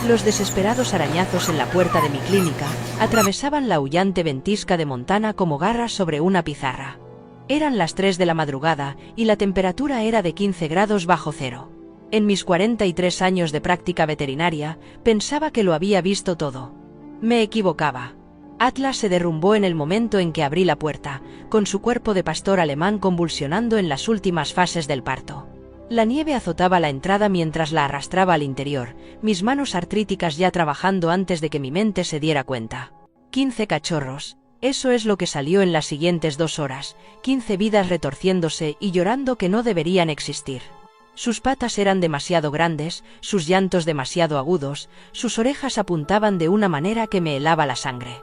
Los desesperados arañazos en la puerta de mi clínica atravesaban la aullante ventisca de Montana como garras sobre una pizarra. Eran las 3 de la madrugada y la temperatura era de 15 grados bajo cero. En mis 43 años de práctica veterinaria, pensaba que lo había visto todo. Me equivocaba. Atlas se derrumbó en el momento en que abrí la puerta, con su cuerpo de pastor alemán convulsionando en las últimas fases del parto. La nieve azotaba la entrada mientras la arrastraba al interior, mis manos artríticas ya trabajando antes de que mi mente se diera cuenta. 15 cachorros. Eso es lo que salió en las siguientes 2 horas, 15 vidas retorciéndose y llorando que no deberían existir. Sus patas eran demasiado grandes, sus llantos demasiado agudos, sus orejas apuntaban de una manera que me helaba la sangre.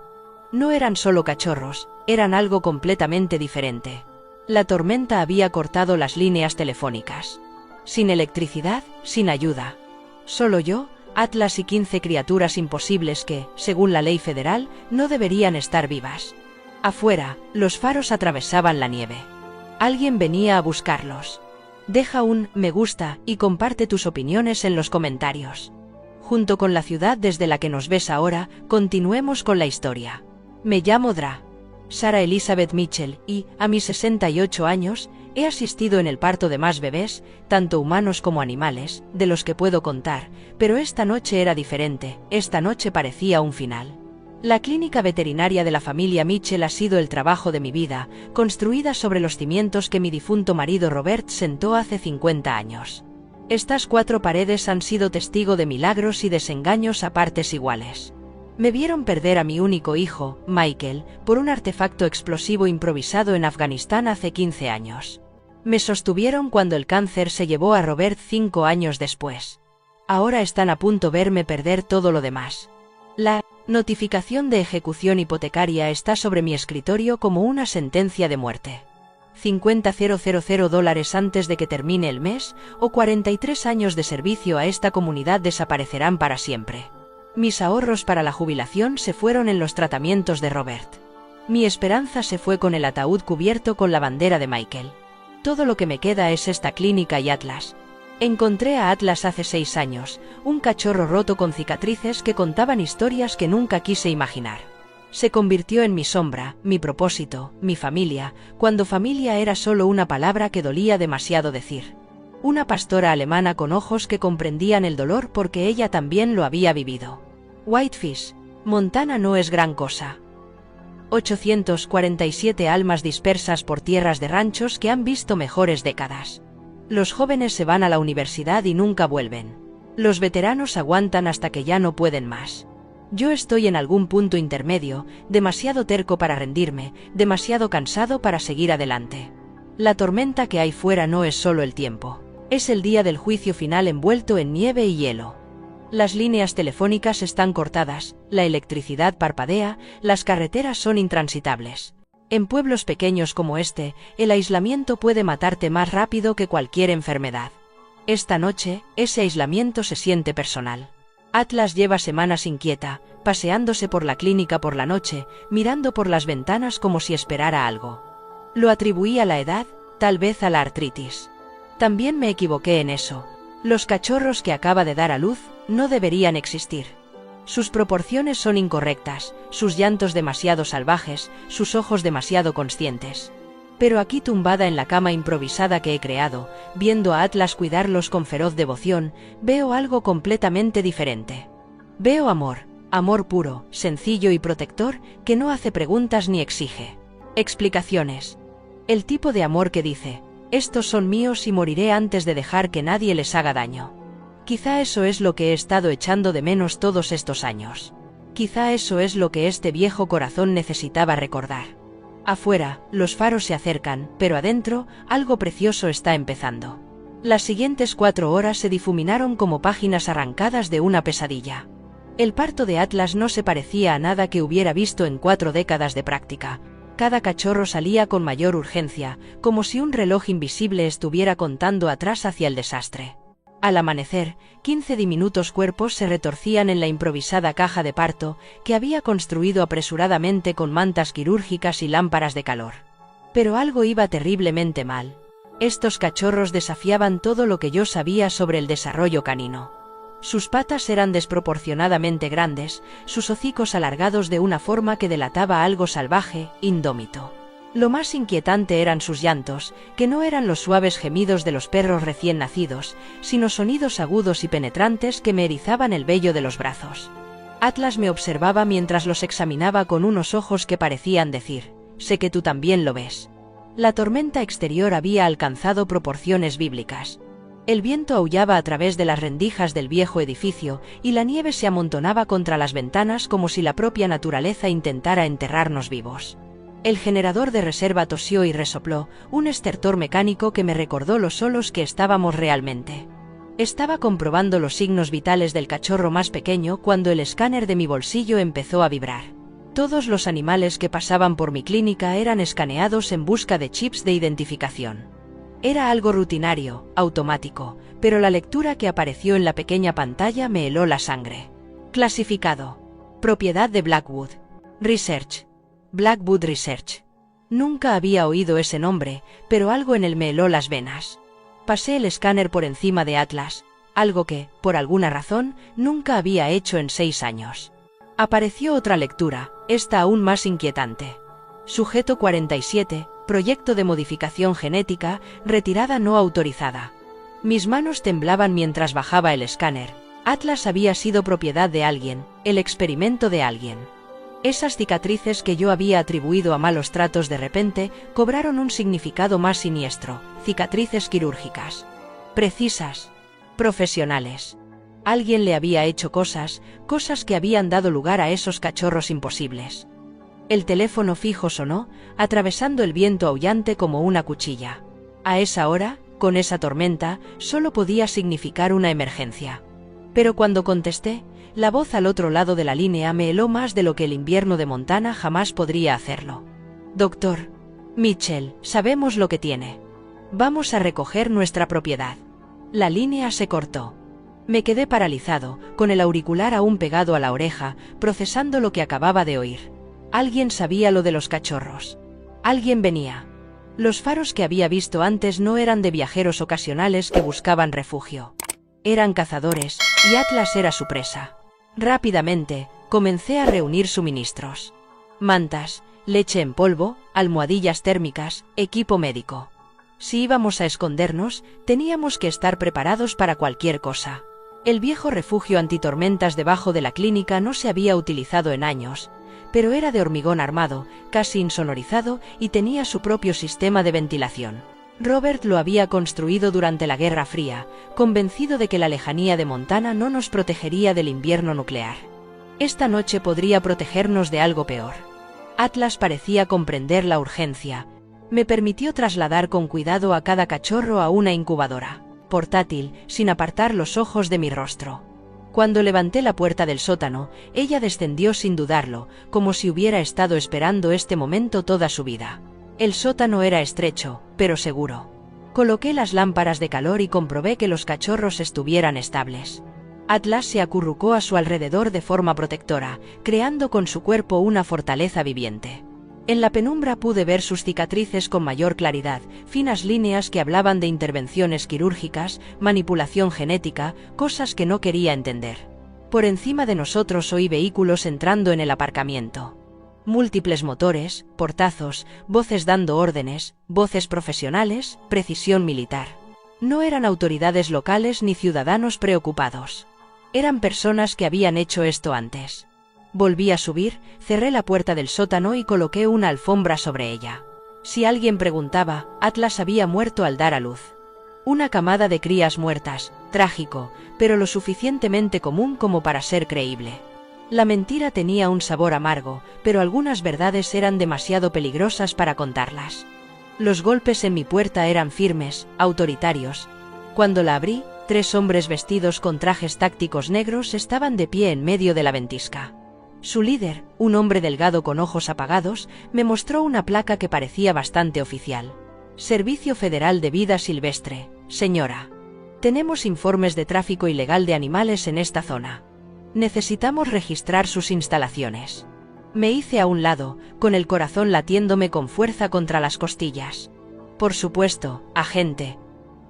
No eran solo cachorros, eran algo completamente diferente. La tormenta había cortado las líneas telefónicas. Sin electricidad, sin ayuda. Solo yo, Atlas y 15 criaturas imposibles que, según la ley federal, no deberían estar vivas. Afuera, los faros atravesaban la nieve. Alguien venía a buscarlos. Deja un me gusta y comparte tus opiniones en los comentarios. Junto con la ciudad desde la que nos ves ahora, continuemos con la historia. Me llamo Dra. Sarah Elizabeth Mitchell y, a mis 68 años, he asistido en el parto de más bebés, tanto humanos como animales, de los que puedo contar, pero esta noche era diferente, esta noche parecía un final. La clínica veterinaria de la familia Mitchell ha sido el trabajo de mi vida, construida sobre los cimientos que mi difunto marido Robert sentó hace 50 años. Estas 4 paredes han sido testigo de milagros y desengaños a partes iguales. Me vieron perder a mi único hijo, Michael, por un artefacto explosivo improvisado en Afganistán hace 15 años. Me sostuvieron cuando el cáncer se llevó a Robert 5 años después. Ahora están a punto de verme perder todo lo demás. La notificación de ejecución hipotecaria está sobre mi escritorio como una sentencia de muerte. $50,000 antes de que termine el mes, o 43 años de servicio a esta comunidad desaparecerán para siempre. Mis ahorros para la jubilación se fueron en los tratamientos de Robert. Mi esperanza se fue con el ataúd cubierto con la bandera de Michael. Todo lo que me queda es esta clínica y Atlas. Encontré a Atlas hace 6 años, un cachorro roto con cicatrices que contaban historias que nunca quise imaginar. Se convirtió en mi sombra, mi propósito, mi familia, cuando familia era solo una palabra que dolía demasiado decir. Una pastora alemana con ojos que comprendían el dolor porque ella también lo había vivido. Whitefish, Montana no es gran cosa. 847 almas dispersas por tierras de ranchos que han visto mejores décadas. Los jóvenes se van a la universidad y nunca vuelven. Los veteranos aguantan hasta que ya no pueden más. Yo estoy en algún punto intermedio, demasiado terco para rendirme, demasiado cansado para seguir adelante. La tormenta que hay fuera no es solo el tiempo. Es el día del juicio final envuelto en nieve y hielo. Las líneas telefónicas están cortadas, la electricidad parpadea, las carreteras son intransitables. En pueblos pequeños como este, el aislamiento puede matarte más rápido que cualquier enfermedad. Esta noche, ese aislamiento se siente personal. Atlas lleva semanas inquieta, paseándose por la clínica por la noche, mirando por las ventanas como si esperara algo. Lo atribuí a la edad, tal vez a la artritis. También me equivoqué en eso. Los cachorros que acaba de dar a luz no deberían existir. Sus proporciones son incorrectas, sus llantos demasiado salvajes, sus ojos demasiado conscientes. Pero aquí tumbada en la cama improvisada que he creado, viendo a Atlas cuidarlos con feroz devoción, veo algo completamente diferente. Veo amor, amor puro, sencillo y protector, que no hace preguntas ni exige explicaciones. El tipo de amor que dice, estos son míos y moriré antes de dejar que nadie les haga daño. Quizá eso es lo que he estado echando de menos todos estos años. Quizá eso es lo que este viejo corazón necesitaba recordar. Afuera, los faros se acercan, pero adentro, algo precioso está empezando. Las siguientes 4 horas se difuminaron como páginas arrancadas de una pesadilla. El parto de Atlas no se parecía a nada que hubiera visto en 4 décadas de práctica. Cada cachorro salía con mayor urgencia, como si un reloj invisible estuviera contando atrás hacia el desastre. Al amanecer, 15 diminutos cuerpos se retorcían en la improvisada caja de parto que había construido apresuradamente con mantas quirúrgicas y lámparas de calor. Pero algo iba terriblemente mal. Estos cachorros desafiaban todo lo que yo sabía sobre el desarrollo canino. Sus patas eran desproporcionadamente grandes, sus hocicos alargados de una forma que delataba algo salvaje, indómito. Lo más inquietante eran sus llantos, que no eran los suaves gemidos de los perros recién nacidos, sino sonidos agudos y penetrantes que me erizaban el vello de los brazos. Atlas me observaba mientras los examinaba con unos ojos que parecían decir: «Sé que tú también lo ves». La tormenta exterior había alcanzado proporciones bíblicas. El viento aullaba a través de las rendijas del viejo edificio y la nieve se amontonaba contra las ventanas como si la propia naturaleza intentara enterrarnos vivos. El generador de reserva tosió y resopló, un estertor mecánico que me recordó lo solos que estábamos realmente. Estaba comprobando los signos vitales del cachorro más pequeño cuando el escáner de mi bolsillo empezó a vibrar. Todos los animales que pasaban por mi clínica eran escaneados en busca de chips de identificación. Era algo rutinario, automático, pero la lectura que apareció en la pequeña pantalla me heló la sangre. Clasificado. Propiedad de Blackwood. Research. Blackwood Research. Nunca había oído ese nombre, pero algo en él me heló las venas. Pasé el escáner por encima de Atlas, algo que, por alguna razón, nunca había hecho en 6 años. Apareció otra lectura, esta aún más inquietante. Sujeto 47, proyecto de modificación genética, retirada no autorizada. Mis manos temblaban mientras bajaba el escáner. Atlas había sido propiedad de alguien, el experimento de alguien. Esas cicatrices que yo había atribuido a malos tratos de repente cobraron un significado más siniestro: cicatrices quirúrgicas. Precisas. Profesionales. Alguien le había hecho cosas que habían dado lugar a esos cachorros imposibles. El teléfono fijo sonó, atravesando el viento aullante como una cuchilla. A esa hora, con esa tormenta, solo podía significar una emergencia. Pero cuando contesté, la voz al otro lado de la línea me heló más de lo que el invierno de Montana jamás podría hacerlo. «Doctor Mitchell, sabemos lo que tiene. Vamos a recoger nuestra propiedad». La línea se cortó. Me quedé paralizado, con el auricular aún pegado a la oreja, procesando lo que acababa de oír. Alguien sabía lo de los cachorros. Alguien venía. Los faros que había visto antes no eran de viajeros ocasionales que buscaban refugio. Eran cazadores, y Atlas era su presa. Rápidamente, comencé a reunir suministros. Mantas, leche en polvo, almohadillas térmicas, equipo médico. Si íbamos a escondernos, teníamos que estar preparados para cualquier cosa. El viejo refugio antitormentas debajo de la clínica no se había utilizado en años, pero era de hormigón armado, casi insonorizado y tenía su propio sistema de ventilación. Robert lo había construido durante la Guerra Fría, convencido de que la lejanía de Montana no nos protegería del invierno nuclear. Esta noche podría protegernos de algo peor. Atlas parecía comprender la urgencia. Me permitió trasladar con cuidado a cada cachorro a una incubadora portátil, sin apartar los ojos de mi rostro. Cuando levanté la puerta del sótano, ella descendió sin dudarlo, como si hubiera estado esperando este momento toda su vida. El sótano era estrecho, pero seguro. Coloqué las lámparas de calor y comprobé que los cachorros estuvieran estables. Atlas se acurrucó a su alrededor de forma protectora, creando con su cuerpo una fortaleza viviente. En la penumbra pude ver sus cicatrices con mayor claridad, finas líneas que hablaban de intervenciones quirúrgicas, manipulación genética, cosas que no quería entender. Por encima de nosotros oí vehículos entrando en el aparcamiento. Múltiples motores, portazos, voces dando órdenes, voces profesionales, precisión militar. No eran autoridades locales ni ciudadanos preocupados. Eran personas que habían hecho esto antes. Volví a subir, cerré la puerta del sótano y coloqué una alfombra sobre ella. Si alguien preguntaba, Atlas había muerto al dar a luz. Una camada de crías muertas, trágico, pero lo suficientemente común como para ser creíble. La mentira tenía un sabor amargo, pero algunas verdades eran demasiado peligrosas para contarlas. Los golpes en mi puerta eran firmes, autoritarios. Cuando la abrí, 3 hombres vestidos con trajes tácticos negros estaban de pie en medio de la ventisca. Su líder, un hombre delgado con ojos apagados, me mostró una placa que parecía bastante oficial. Servicio Federal de Vida Silvestre, señora. Tenemos informes de tráfico ilegal de animales en esta zona. Necesitamos registrar sus instalaciones. Me hice a un lado, con el corazón latiéndome con fuerza contra las costillas. Por supuesto, agente.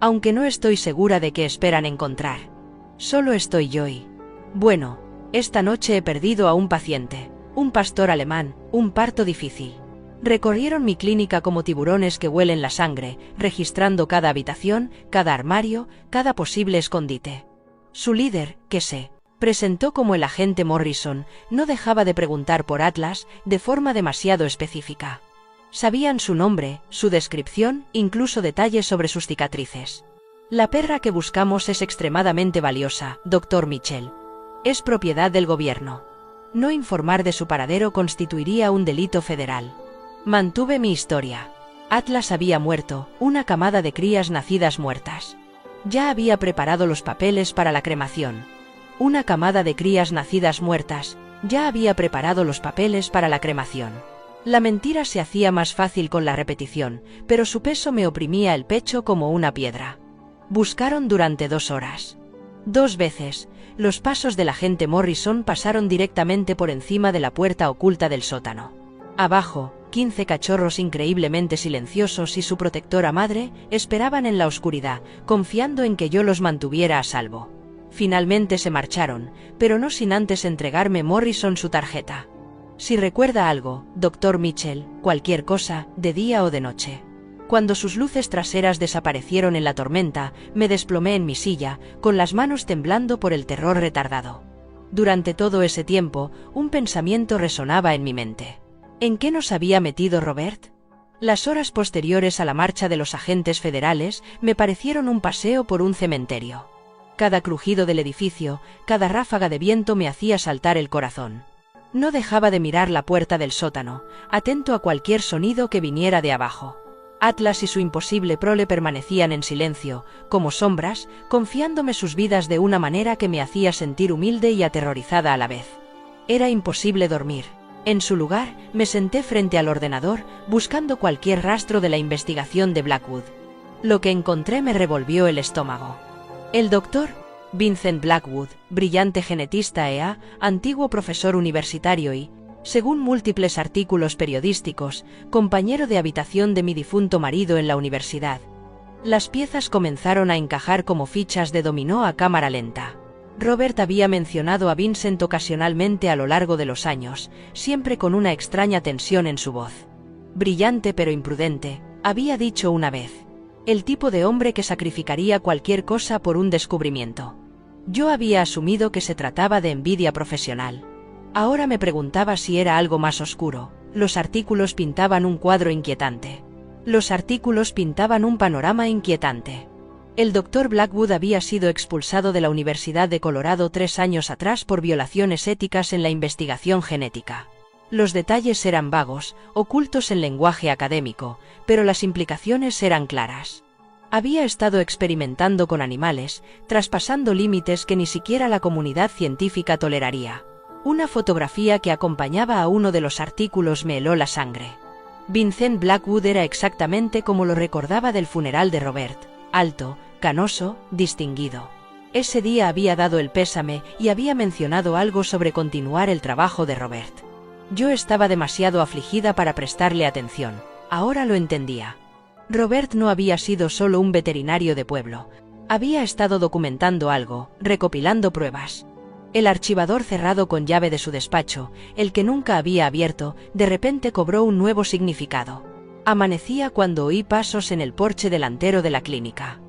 Aunque no estoy segura de qué esperan encontrar. Solo estoy yo y... Bueno, esta noche he perdido a un paciente, un pastor alemán, un parto difícil. Recorrieron mi clínica como tiburones que huelen la sangre, registrando cada habitación, cada armario, cada posible escondite. Su líder, que se presentó como el agente Morrison, no dejaba de preguntar por Atlas, de forma demasiado específica. Sabían su nombre, su descripción, incluso detalles sobre sus cicatrices. La perra que buscamos es extremadamente valiosa, Dr. Mitchell. Es propiedad del gobierno. No informar de su paradero constituiría un delito federal. Mantuve mi historia. Atlas había muerto, una camada de crías nacidas muertas. Ya había preparado los papeles para la cremación. Una camada de crías nacidas muertas, ya había preparado los papeles para la cremación. La mentira se hacía más fácil con la repetición, pero su peso me oprimía el pecho como una piedra. Buscaron durante 2 horas. 2 veces, los pasos del agente Morrison pasaron directamente por encima de la puerta oculta del sótano. Abajo, 15 cachorros increíblemente silenciosos y su protectora madre esperaban en la oscuridad, confiando en que yo los mantuviera a salvo. Finalmente se marcharon, pero no sin antes entregarme Morrison su tarjeta. Si recuerda algo, Dr. Mitchell, cualquier cosa, de día o de noche. Cuando sus luces traseras desaparecieron en la tormenta, me desplomé en mi silla, con las manos temblando por el terror retardado. Durante todo ese tiempo, un pensamiento resonaba en mi mente. ¿En qué nos había metido Robert? Las horas posteriores a la marcha de los agentes federales me parecieron un paseo por un cementerio. Cada crujido del edificio, cada ráfaga de viento me hacía saltar el corazón. No dejaba de mirar la puerta del sótano, atento a cualquier sonido que viniera de abajo. Atlas y su imposible prole permanecían en silencio, como sombras, confiándome sus vidas de una manera que me hacía sentir humilde y aterrorizada a la vez. Era imposible dormir. En su lugar, me senté frente al ordenador, buscando cualquier rastro de la investigación de Blackwood. Lo que encontré me revolvió el estómago. El doctor Vincent Blackwood, brillante genetista antiguo profesor universitario y, según múltiples artículos periodísticos, compañero de habitación de mi difunto marido en la universidad. Las piezas comenzaron a encajar como fichas de dominó a cámara lenta. Robert había mencionado a Vincent ocasionalmente a lo largo de los años, siempre con una extraña tensión en su voz. Brillante pero imprudente, había dicho una vez. El tipo de hombre que sacrificaría cualquier cosa por un descubrimiento. Yo había asumido que se trataba de envidia profesional. Ahora me preguntaba si era algo más oscuro. Los artículos pintaban un cuadro inquietante. Los artículos pintaban un panorama inquietante. El Dr. Blackwood había sido expulsado de la Universidad de Colorado 3 años atrás por violaciones éticas en la investigación genética. Los detalles eran vagos, ocultos en lenguaje académico, pero las implicaciones eran claras. Había estado experimentando con animales, traspasando límites que ni siquiera la comunidad científica toleraría. Una fotografía que acompañaba a uno de los artículos me heló la sangre. Vincent Blackwood era exactamente como lo recordaba del funeral de Robert, alto, canoso, distinguido. Ese día había dado el pésame y había mencionado algo sobre continuar el trabajo de Robert. Yo estaba demasiado afligida para prestarle atención. Ahora lo entendía. Robert no había sido solo un veterinario de pueblo. Había estado documentando algo, recopilando pruebas. El archivador cerrado con llave de su despacho, el que nunca había abierto, de repente cobró un nuevo significado. Amanecía cuando oí pasos en el porche delantero de la clínica.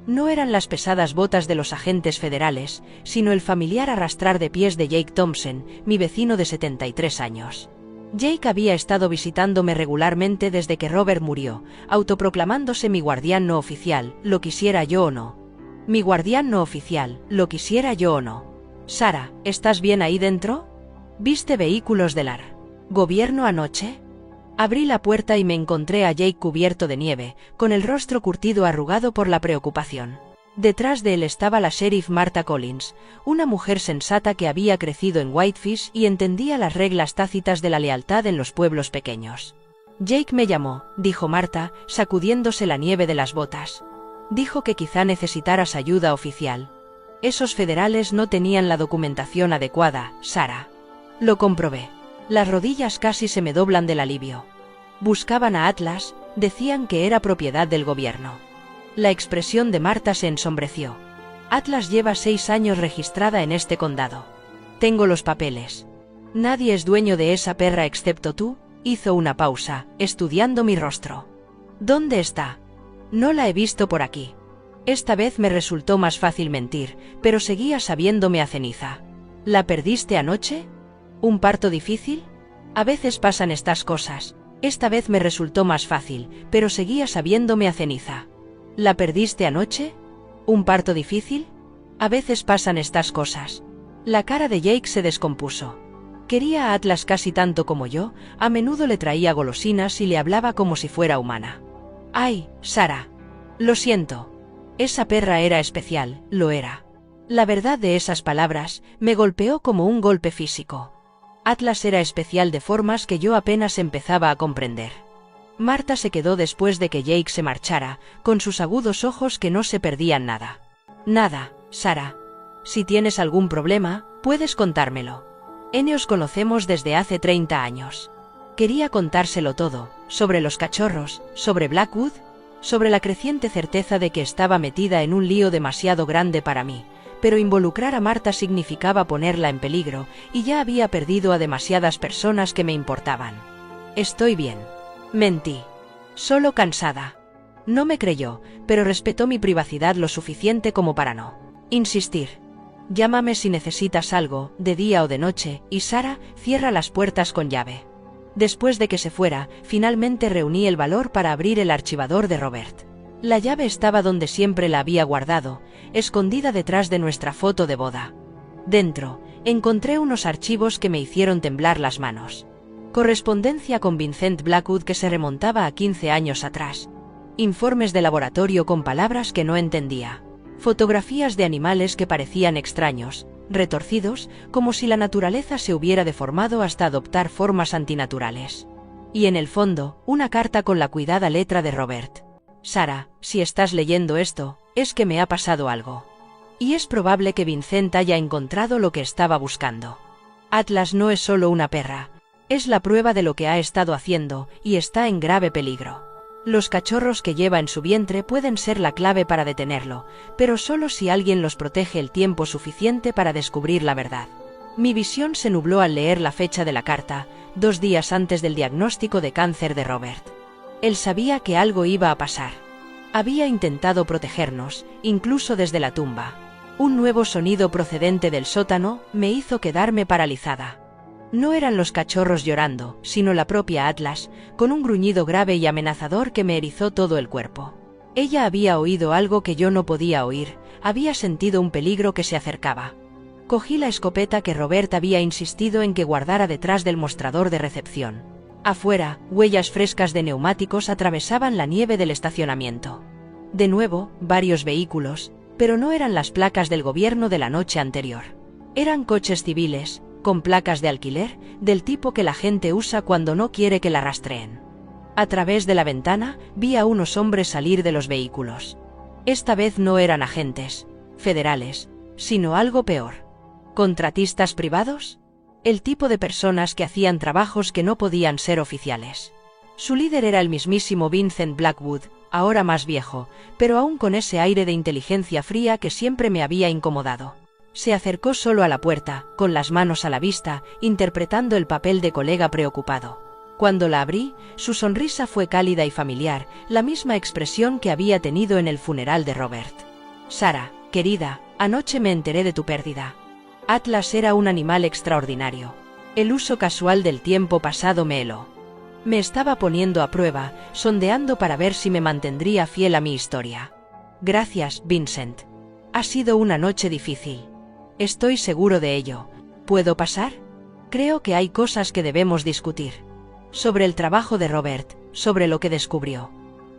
No eran las pesadas botas de los agentes federales, sino el familiar arrastrar de pies de Jake Thompson, mi vecino de 73 años. Jake había estado visitándome regularmente desde que Robert murió, autoproclamándose mi guardián no oficial, lo quisiera yo o no. Mi guardián no oficial, lo quisiera yo o no. Sara, ¿estás bien ahí dentro? ¿Viste vehículos del gobierno anoche? Abrí la puerta y me encontré a Jake cubierto de nieve, con el rostro curtido arrugado por la preocupación. Detrás de él estaba la sheriff Martha Collins, una mujer sensata que había crecido en Whitefish y entendía las reglas tácitas de la lealtad en los pueblos pequeños. Jake me llamó, dijo Martha, sacudiéndose la nieve de las botas. Dijo que quizá necesitaras ayuda oficial. Esos federales no tenían la documentación adecuada, Sara. Lo comprobé. Las rodillas casi se me doblan del alivio. Buscaban a Atlas, decían que era propiedad del gobierno. La expresión de Marta se ensombreció. Atlas lleva 6 años registrada en este condado. Tengo los papeles. Nadie es dueño de esa perra excepto tú. Hizo una pausa, estudiando mi rostro. ¿Dónde está? No la he visto por aquí. Esta vez me resultó más fácil mentir, pero seguía sabiéndome a ceniza. ¿La perdiste anoche? ¿Un parto difícil? A veces pasan estas cosas. Esta vez me resultó más fácil, pero seguía sabiéndome a ceniza. ¿La perdiste anoche? ¿Un parto difícil? A veces pasan estas cosas. La cara de Jake se descompuso. Quería a Atlas casi tanto como yo, a menudo le traía golosinas y le hablaba como si fuera humana. Ay, Sara. Lo siento. Esa perra era especial, lo era. La verdad de esas palabras me golpeó como un golpe físico. Atlas era especial de formas que yo apenas empezaba a comprender. Marta se quedó después de que Jake se marchara, con sus agudos ojos que no se perdían nada. Nada, Sara. Si tienes algún problema, puedes contármelo. Nos conocemos desde hace 30 años. Quería contárselo todo, sobre los cachorros, sobre Blackwood, sobre la creciente certeza de que estaba metida en un lío demasiado grande para mí, pero involucrar a Marta significaba ponerla en peligro, y ya había perdido a demasiadas personas que me importaban. Estoy bien. Mentí. Solo cansada. No me creyó, pero respetó mi privacidad lo suficiente como para no insistir. Llámame si necesitas algo, de día o de noche, y Sara, cierra las puertas con llave. Después de que se fuera, finalmente reuní el valor para abrir el archivador de Robert. La llave estaba donde siempre la había guardado, escondida detrás de nuestra foto de boda. Dentro, encontré unos archivos que me hicieron temblar las manos. Correspondencia con Vincent Blackwood que se remontaba a 15 años atrás. Informes de laboratorio con palabras que no entendía. Fotografías de animales que parecían extraños, retorcidos, como si la naturaleza se hubiera deformado hasta adoptar formas antinaturales. Y en el fondo, una carta con la cuidada letra de Robert. Sara, si estás leyendo esto, es que me ha pasado algo. Y es probable que Vincent haya encontrado lo que estaba buscando. Atlas no es solo una perra. Es la prueba de lo que ha estado haciendo, y está en grave peligro. Los cachorros que lleva en su vientre pueden ser la clave para detenerlo, pero solo si alguien los protege el tiempo suficiente para descubrir la verdad. Mi visión se nubló al leer la fecha de la carta, 2 días antes del diagnóstico de cáncer de Robert. Él sabía que algo iba a pasar. Había intentado protegernos, incluso desde la tumba. Un nuevo sonido procedente del sótano me hizo quedarme paralizada. No eran los cachorros llorando, sino la propia Atlas, con un gruñido grave y amenazador que me erizó todo el cuerpo. Ella había oído algo que yo no podía oír, había sentido un peligro que se acercaba. Cogí la escopeta que Robert había insistido en que guardara detrás del mostrador de recepción. Afuera, huellas frescas de neumáticos atravesaban la nieve del estacionamiento. De nuevo, varios vehículos, pero no eran las placas del gobierno de la noche anterior. Eran coches civiles, con placas de alquiler, del tipo que la gente usa cuando no quiere que la rastreen. A través de la ventana, vi a unos hombres salir de los vehículos. Esta vez no eran agentes federales, sino algo peor. ¿Contratistas privados? El tipo de personas que hacían trabajos que no podían ser oficiales. Su líder era el mismísimo Vincent Blackwood, ahora más viejo, pero aún con ese aire de inteligencia fría que siempre me había incomodado. Se acercó solo a la puerta, con las manos a la vista, interpretando el papel de colega preocupado. Cuando la abrí, su sonrisa fue cálida y familiar, la misma expresión que había tenido en el funeral de Robert. Sara, querida, anoche me enteré de tu pérdida. Atlas era un animal extraordinario. El uso casual del tiempo pasado me heló. Me estaba poniendo a prueba, sondeando para ver si me mantendría fiel a mi historia. Gracias, Vincent. Ha sido una noche difícil. Estoy seguro de ello. ¿Puedo pasar? Creo que hay cosas que debemos discutir. Sobre el trabajo de Robert, sobre lo que descubrió.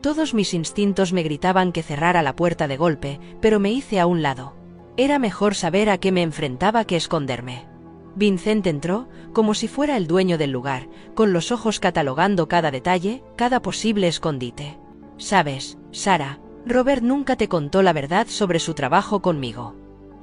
Todos mis instintos me gritaban que cerrara la puerta de golpe, pero me hice a un lado. Era mejor saber a qué me enfrentaba que esconderme. Vincent entró, como si fuera el dueño del lugar, con los ojos catalogando cada detalle, cada posible escondite. Sabes, Sara, Robert nunca te contó la verdad sobre su trabajo conmigo.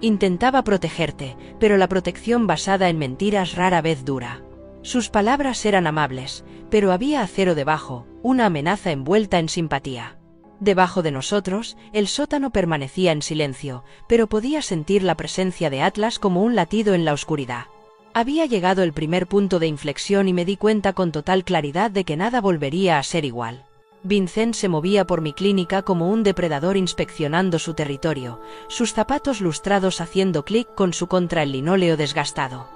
Intentaba protegerte, pero la protección basada en mentiras rara vez dura. Sus palabras eran amables, pero había acero debajo, una amenaza envuelta en simpatía. Debajo de nosotros, el sótano permanecía en silencio, pero podía sentir la presencia de Atlas como un latido en la oscuridad. Había llegado el primer punto de inflexión y me di cuenta con total claridad de que nada volvería a ser igual. Vincent se movía por mi clínica como un depredador inspeccionando su territorio, sus zapatos lustrados haciendo clic con su contra el linóleo desgastado.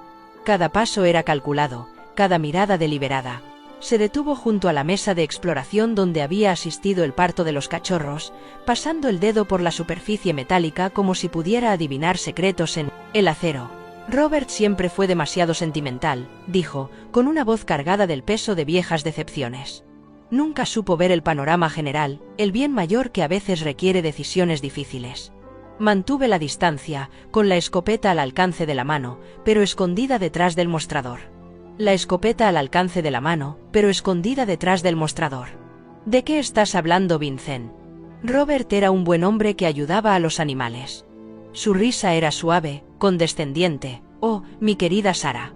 Cada paso era calculado, cada mirada deliberada. Se detuvo junto a la mesa de exploración donde había asistido el parto de los cachorros, pasando el dedo por la superficie metálica como si pudiera adivinar secretos en el acero. Robert siempre fue demasiado sentimental, dijo, con una voz cargada del peso de viejas decepciones. Nunca supo ver el panorama general, el bien mayor que a veces requiere decisiones difíciles. Mantuve la distancia, con la escopeta al alcance de la mano, pero escondida detrás del mostrador. La escopeta al alcance de la mano, pero escondida detrás del mostrador. ¿De qué estás hablando, Vincent? Robert era un buen hombre que ayudaba a los animales. Su risa era suave, condescendiente. Oh, mi querida Sara.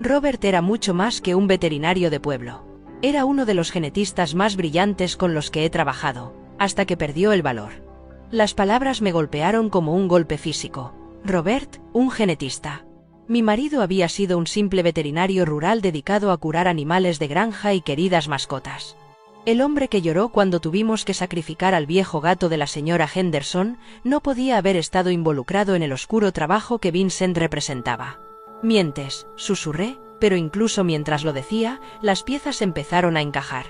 Robert era mucho más que un veterinario de pueblo. Era uno de los genetistas más brillantes con los que he trabajado, hasta que perdió el valor. Las palabras me golpearon como un golpe físico. Robert, un genetista. Mi marido había sido un simple veterinario rural dedicado a curar animales de granja y queridas mascotas. El hombre que lloró cuando tuvimos que sacrificar al viejo gato de la señora Henderson no podía haber estado involucrado en el oscuro trabajo que Vincent representaba. Mientes, susurré, pero incluso mientras lo decía, las piezas empezaron a encajar.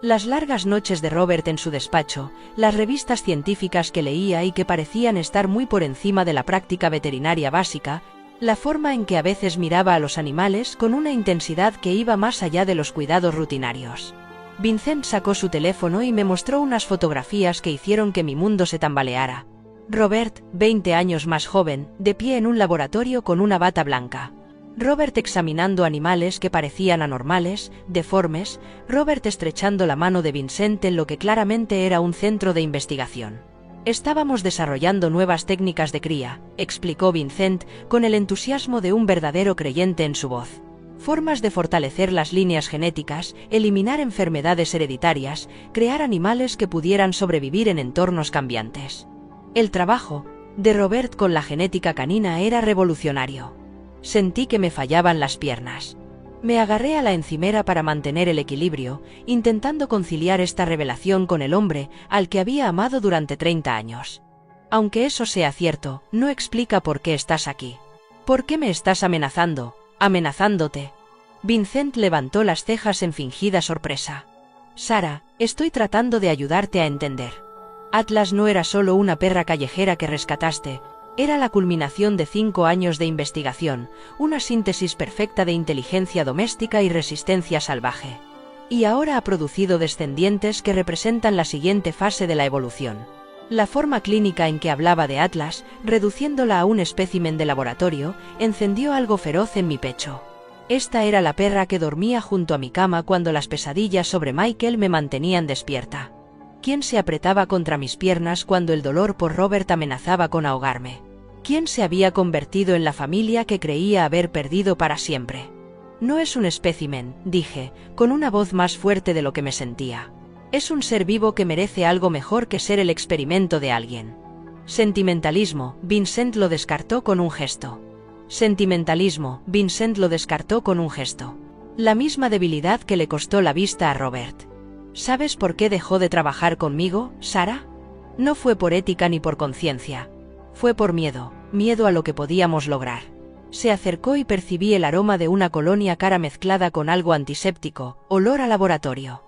Las largas noches de Robert en su despacho, las revistas científicas que leía y que parecían estar muy por encima de la práctica veterinaria básica, la forma en que a veces miraba a los animales con una intensidad que iba más allá de los cuidados rutinarios. Vincent sacó su teléfono y me mostró unas fotografías que hicieron que mi mundo se tambaleara. Robert, 20 años más joven, de pie en un laboratorio con una bata blanca. Robert examinando animales que parecían anormales, deformes, Robert estrechando la mano de Vincent en lo que claramente era un centro de investigación. Estábamos desarrollando nuevas técnicas de cría, explicó Vincent con el entusiasmo de un verdadero creyente en su voz. Formas de fortalecer las líneas genéticas, eliminar enfermedades hereditarias, crear animales que pudieran sobrevivir en entornos cambiantes. El trabajo de Robert con la genética canina era revolucionario. Sentí que me fallaban las piernas. Me agarré a la encimera para mantener el equilibrio, intentando conciliar esta revelación con el hombre al que había amado durante 30 años. Aunque eso sea cierto, no explica por qué estás aquí. ¿Por qué me estás amenazando? Amenazándote. Vincent levantó las cejas en fingida sorpresa. Sara, estoy tratando de ayudarte a entender. Atlas no era solo una perra callejera que rescataste. Era la culminación de 5 años de investigación, una síntesis perfecta de inteligencia doméstica y resistencia salvaje. Y ahora ha producido descendientes que representan la siguiente fase de la evolución. La forma clínica en que hablaba de Atlas, reduciéndola a un espécimen de laboratorio, encendió algo feroz en mi pecho. Esta era la perra que dormía junto a mi cama cuando las pesadillas sobre Michael me mantenían despierta. ¿Quién se apretaba contra mis piernas cuando el dolor por Robert amenazaba con ahogarme? ¿Quién se había convertido en la familia que creía haber perdido para siempre? No es un espécimen, dije, con una voz más fuerte de lo que me sentía. Es un ser vivo que merece algo mejor que ser el experimento de alguien. Sentimentalismo, Vincent lo descartó con un gesto. Sentimentalismo, Vincent lo descartó con un gesto. La misma debilidad que le costó la vista a Robert. ¿Sabes por qué dejó de trabajar conmigo, Sara? No fue por ética ni por conciencia. Fue por miedo, miedo a lo que podíamos lograr. Se acercó y percibí el aroma de una colonia cara mezclada con algo antiséptico, olor a laboratorio.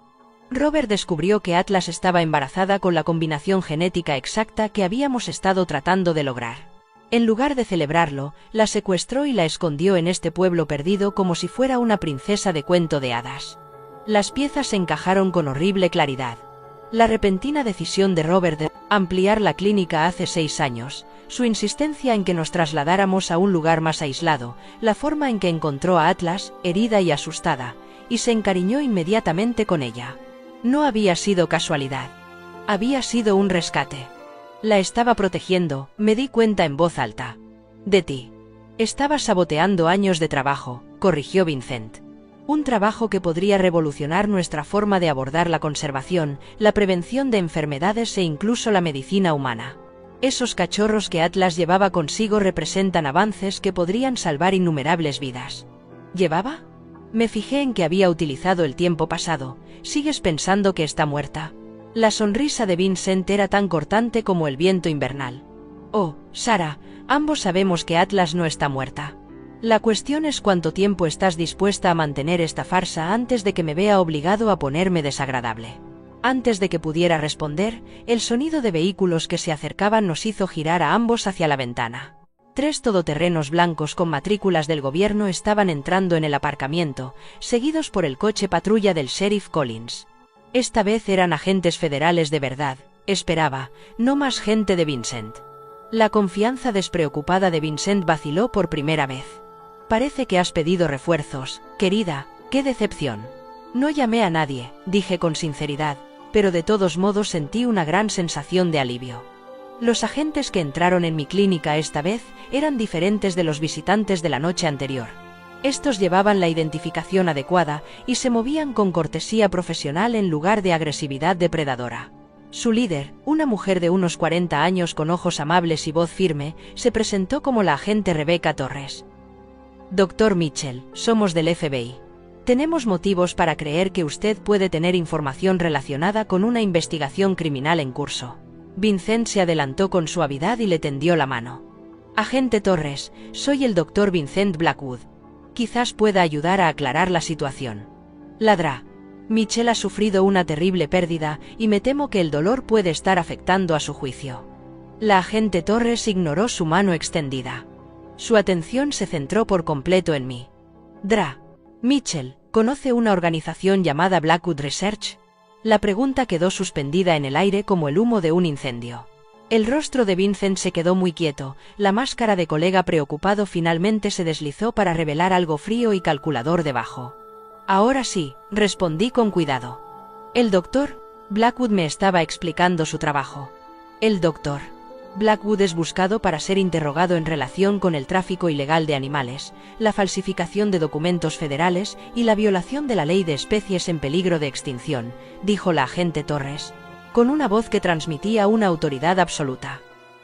Robert descubrió que Atlas estaba embarazada con la combinación genética exacta que habíamos estado tratando de lograr. En lugar de celebrarlo, la secuestró y la escondió en este pueblo perdido como si fuera una princesa de cuento de hadas. Las piezas se encajaron con horrible claridad. La repentina decisión de Robert de ampliar la clínica hace 6 años, su insistencia en que nos trasladáramos a un lugar más aislado, la forma en que encontró a Atlas, herida y asustada, y se encariñó inmediatamente con ella. No había sido casualidad. Había sido un rescate. La estaba protegiendo, me di cuenta en voz alta. De ti. Estaba saboteando años de trabajo, corrigió Vincent. Un trabajo que podría revolucionar nuestra forma de abordar la conservación, la prevención de enfermedades e incluso la medicina humana. Esos cachorros que Atlas llevaba consigo representan avances que podrían salvar innumerables vidas. ¿Llevaba? Me fijé en que había utilizado el tiempo pasado. ¿Sigues pensando que está muerta? La sonrisa de Vincent era tan cortante como el viento invernal. Oh, Sarah, ambos sabemos que Atlas no está muerta. La cuestión es cuánto tiempo estás dispuesta a mantener esta farsa antes de que me vea obligado a ponerme desagradable. Antes de que pudiera responder, el sonido de vehículos que se acercaban nos hizo girar a ambos hacia la ventana. 3 todoterrenos blancos con matrículas del gobierno estaban entrando en el aparcamiento, seguidos por el coche patrulla del sheriff Collins. Esta vez eran agentes federales de verdad, esperaba, no más gente de Vincent. La confianza despreocupada de Vincent vaciló por primera vez. Parece que has pedido refuerzos, querida, qué decepción. No llamé a nadie, dije con sinceridad, pero de todos modos sentí una gran sensación de alivio. Los agentes que entraron en mi clínica esta vez eran diferentes de los visitantes de la noche anterior. Estos llevaban la identificación adecuada y se movían con cortesía profesional en lugar de agresividad depredadora. Su líder, una mujer de unos 40 años con ojos amables y voz firme, se presentó como la agente Rebecca Torres. Dr. Mitchell, somos del FBI. Tenemos motivos para creer que usted puede tener información relacionada con una investigación criminal en curso. Vincent se adelantó con suavidad y le tendió la mano. Agente Torres, soy el Dr. Vincent Blackwood. Quizás pueda ayudar a aclarar la situación. Ladrá. Mitchell ha sufrido una terrible pérdida y me temo que el dolor puede estar afectando a su juicio. La agente Torres ignoró su mano extendida. Su atención se centró por completo en mí. Mitchell, ¿conoce una organización llamada Blackwood Research? La pregunta quedó suspendida en el aire como el humo de un incendio. El rostro de Vincent se quedó muy quieto, la máscara de colega preocupado finalmente se deslizó para revelar algo frío y calculador debajo. Ahora sí, respondí con cuidado. El doctor Blackwood me estaba explicando su trabajo. El doctor Blackwood es buscado para ser interrogado en relación con el tráfico ilegal de animales, la falsificación de documentos federales y la violación de la ley de especies en peligro de extinción, dijo la agente Torres, con una voz que transmitía una autoridad absoluta.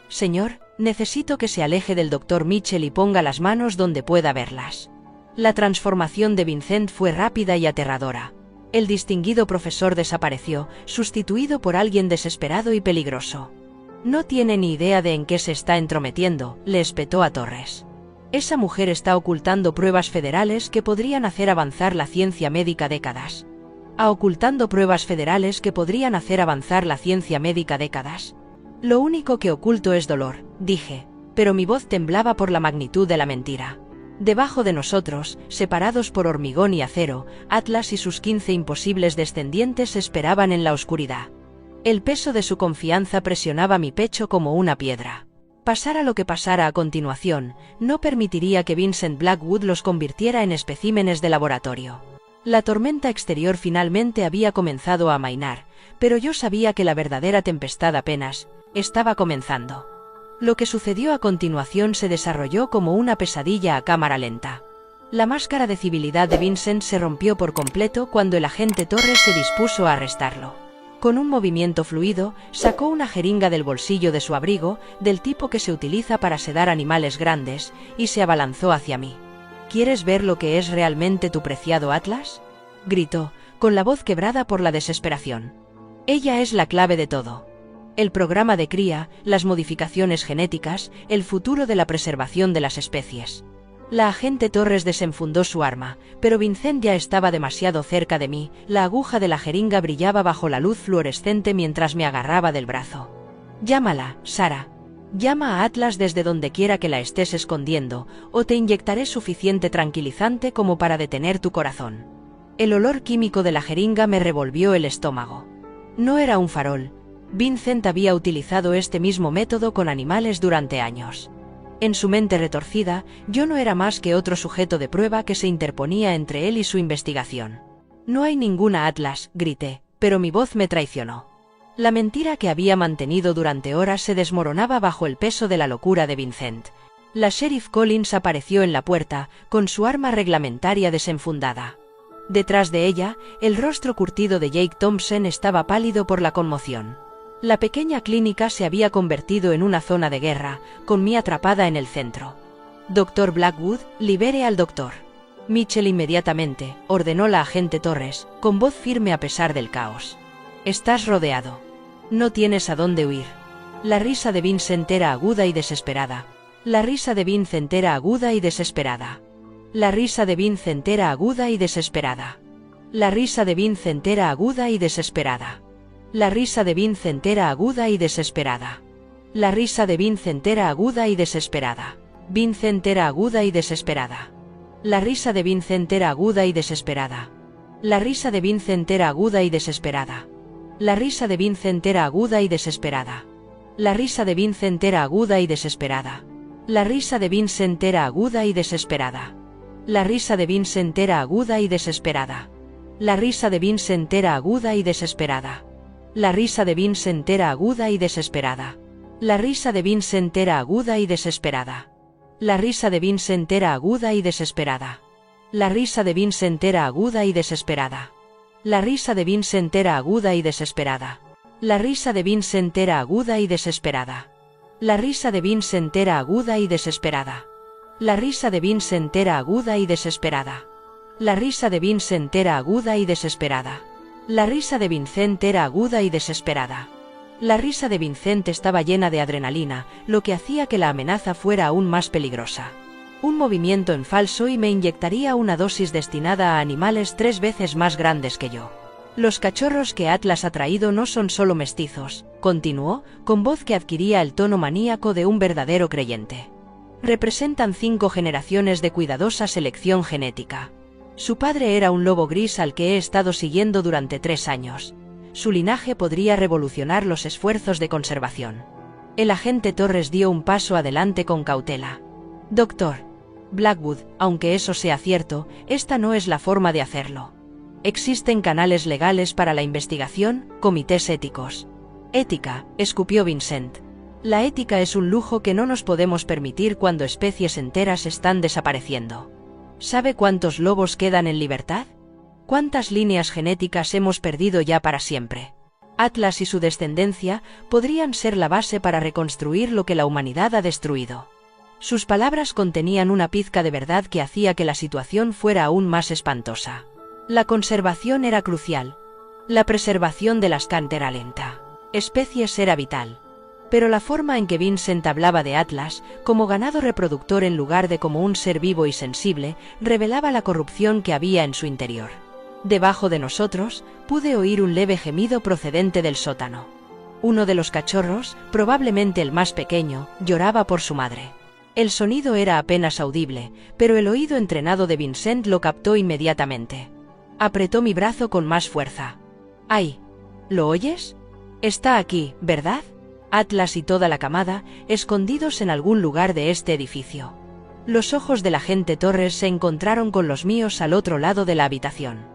Señor, necesito que se aleje del Dr. Mitchell y ponga las manos donde pueda verlas. La transformación de Vincent fue rápida y aterradora. El distinguido profesor desapareció, sustituido por alguien desesperado y peligroso. No tiene ni idea de en qué se está entrometiendo, le espetó a Torres. Esa mujer está ocultando pruebas federales que podrían hacer avanzar la ciencia médica décadas. Ocultando pruebas federales que podrían hacer avanzar la ciencia médica décadas. Lo único que oculto es dolor, dije, pero mi voz temblaba por la magnitud de la mentira. Debajo de nosotros, separados por hormigón y acero, Atlas y sus 15 imposibles descendientes esperaban en la oscuridad. El peso de su confianza presionaba mi pecho como una piedra. Pasara lo que pasara a continuación, no permitiría que Vincent Blackwood los convirtiera en especímenes de laboratorio. La tormenta exterior finalmente había comenzado a amainar, pero yo sabía que la verdadera tempestad apenas estaba comenzando. Lo que sucedió a continuación se desarrolló como una pesadilla a cámara lenta. La máscara de civilidad de Vincent se rompió por completo cuando el agente Torres se dispuso a arrestarlo. Con un movimiento fluido, sacó una jeringa del bolsillo de su abrigo, del tipo que se utiliza para sedar animales grandes, y se abalanzó hacia mí. ¿Quieres ver lo que es realmente tu preciado Atlas?, gritó, con la voz quebrada por la desesperación. Ella es la clave de todo. El programa de cría, las modificaciones genéticas, el futuro de la preservación de las especies. La agente Torres desenfundó su arma, pero Vincent ya estaba demasiado cerca de mí, la aguja de la jeringa brillaba bajo la luz fluorescente mientras me agarraba del brazo. Llámala, Sarah. Llama a Atlas desde donde quiera que la estés escondiendo, o te inyectaré suficiente tranquilizante como para detener tu corazón. El olor químico de la jeringa me revolvió el estómago. No era un farol. Vincent había utilizado este mismo método con animales durante años. En su mente retorcida, yo no era más que otro sujeto de prueba que se interponía entre él y su investigación. No hay ninguna Atlas, grité, pero mi voz me traicionó. La mentira que había mantenido durante horas se desmoronaba bajo el peso de la locura de Vincent. La sheriff Collins apareció en la puerta, con su arma reglamentaria desenfundada. Detrás de ella, el rostro curtido de Jake Thompson estaba pálido por la conmoción. La pequeña clínica se había convertido en una zona de guerra, con Mia atrapada en el centro. «Doctor Blackwood, libere al doctor». Mitchell inmediatamente ordenó la agente Torres, con voz firme a pesar del caos. «Estás rodeado. No tienes a dónde huir». La risa de Vincent era aguda y desesperada. La risa de Vincent era aguda y desesperada. La risa de Vincent era aguda y desesperada. La risa de Vincent era aguda y desesperada. La risa de Vincent era aguda y desesperada. La risa de Vincent era aguda y desesperada. Vincent era aguda y desesperada. La risa de Vincent era aguda y desesperada. La risa de Vincent era aguda y desesperada. La risa de Vincent era aguda y desesperada. La risa de Vincent era aguda y desesperada. La risa de Vincent era aguda y desesperada. La risa de Vincent era aguda y desesperada. La risa de Vincent era aguda y desesperada. La risa de Vincent era aguda y desesperada. La risa de Vincent era aguda y desesperada. La risa de Vincent era aguda y desesperada. La risa de Vincent era aguda y desesperada. La risa de Vincent era aguda y desesperada. La risa de Vincent era aguda y desesperada. La risa de Vincent era aguda y desesperada. La risa de Vincent era aguda y desesperada. La risa de Vincent era aguda y desesperada. La risa de Vincent era aguda y desesperada. La risa de Vincent estaba llena de adrenalina, lo que hacía que la amenaza fuera aún más peligrosa. Un movimiento en falso y me inyectaría una dosis destinada a animales 3 veces más grandes que yo. Los cachorros que Atlas ha traído no son solo mestizos, continuó, con voz que adquiría el tono maníaco de un verdadero creyente. Representan 5 generaciones de cuidadosa selección genética. Su padre era un lobo gris al que he estado siguiendo durante 3 años. Su linaje podría revolucionar los esfuerzos de conservación. El agente Torres dio un paso adelante con cautela. Doctor Blackwood, aunque eso sea cierto, esta no es la forma de hacerlo. Existen canales legales para la investigación, comités éticos. Ética, escupió Vincent. La ética es un lujo que no nos podemos permitir cuando especies enteras están desapareciendo. ¿Sabe cuántos lobos quedan en libertad? ¿Cuántas líneas genéticas hemos perdido ya para siempre? Atlas y su descendencia podrían ser la base para reconstruir lo que la humanidad ha destruido. Sus palabras contenían una pizca de verdad que hacía que la situación fuera aún más espantosa. La conservación era crucial. La preservación de las cantera lenta especies era vital. Pero la forma en que Vincent hablaba de Atlas, como ganado reproductor en lugar de como un ser vivo y sensible, revelaba la corrupción que había en su interior. Debajo de nosotros, pude oír un leve gemido procedente del sótano. Uno de los cachorros, probablemente el más pequeño, lloraba por su madre. El sonido era apenas audible, pero el oído entrenado de Vincent lo captó inmediatamente. Apretó mi brazo con más fuerza. ¡Ay! ¿Lo oyes? Está aquí, ¿verdad? Atlas y toda la camada, escondidos en algún lugar de este edificio. Los ojos del agente Torres se encontraron con los míos al otro lado de la habitación.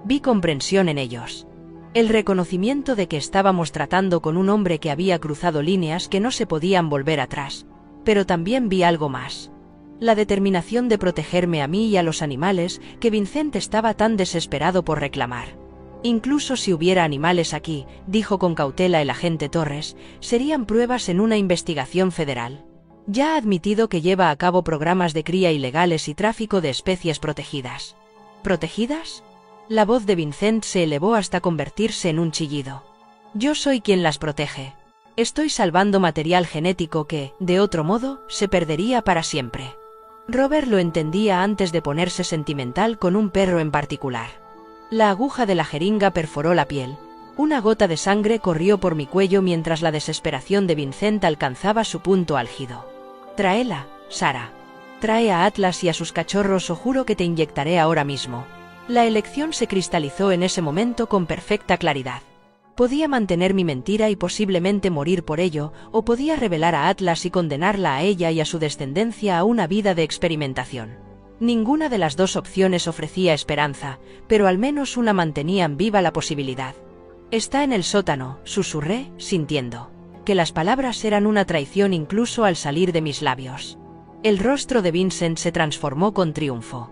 Vi comprensión en ellos. El reconocimiento de que estábamos tratando con un hombre que había cruzado líneas que no se podían volver atrás. Pero también vi algo más. La determinación de protegerme a mí y a los animales que Vincent estaba tan desesperado por reclamar. Incluso si hubiera animales aquí, dijo con cautela el agente Torres, serían pruebas en una investigación federal. Ya ha admitido que lleva a cabo programas de cría ilegales y tráfico de especies protegidas. ¿Protegidas? La voz de Vincent se elevó hasta convertirse en un chillido. Yo soy quien las protege. Estoy salvando material genético que, de otro modo, se perdería para siempre. Robert lo entendía antes de ponerse sentimental con un perro en particular. La aguja de la jeringa perforó la piel. Una gota de sangre corrió por mi cuello mientras la desesperación de Vincent alcanzaba su punto álgido. Tráela, Sara. Trae a Atlas y a sus cachorros o juro que te inyectaré ahora mismo. La elección se cristalizó en ese momento con perfecta claridad. Podía mantener mi mentira y posiblemente morir por ello, o podía revelar a Atlas y condenarla a ella y a su descendencia a una vida de experimentación. Ninguna de las dos opciones ofrecía esperanza, pero al menos una mantenían viva la posibilidad. Está en el sótano, susurré, sintiendo que las palabras eran una traición incluso al salir de mis labios. El rostro de Vincent se transformó con triunfo.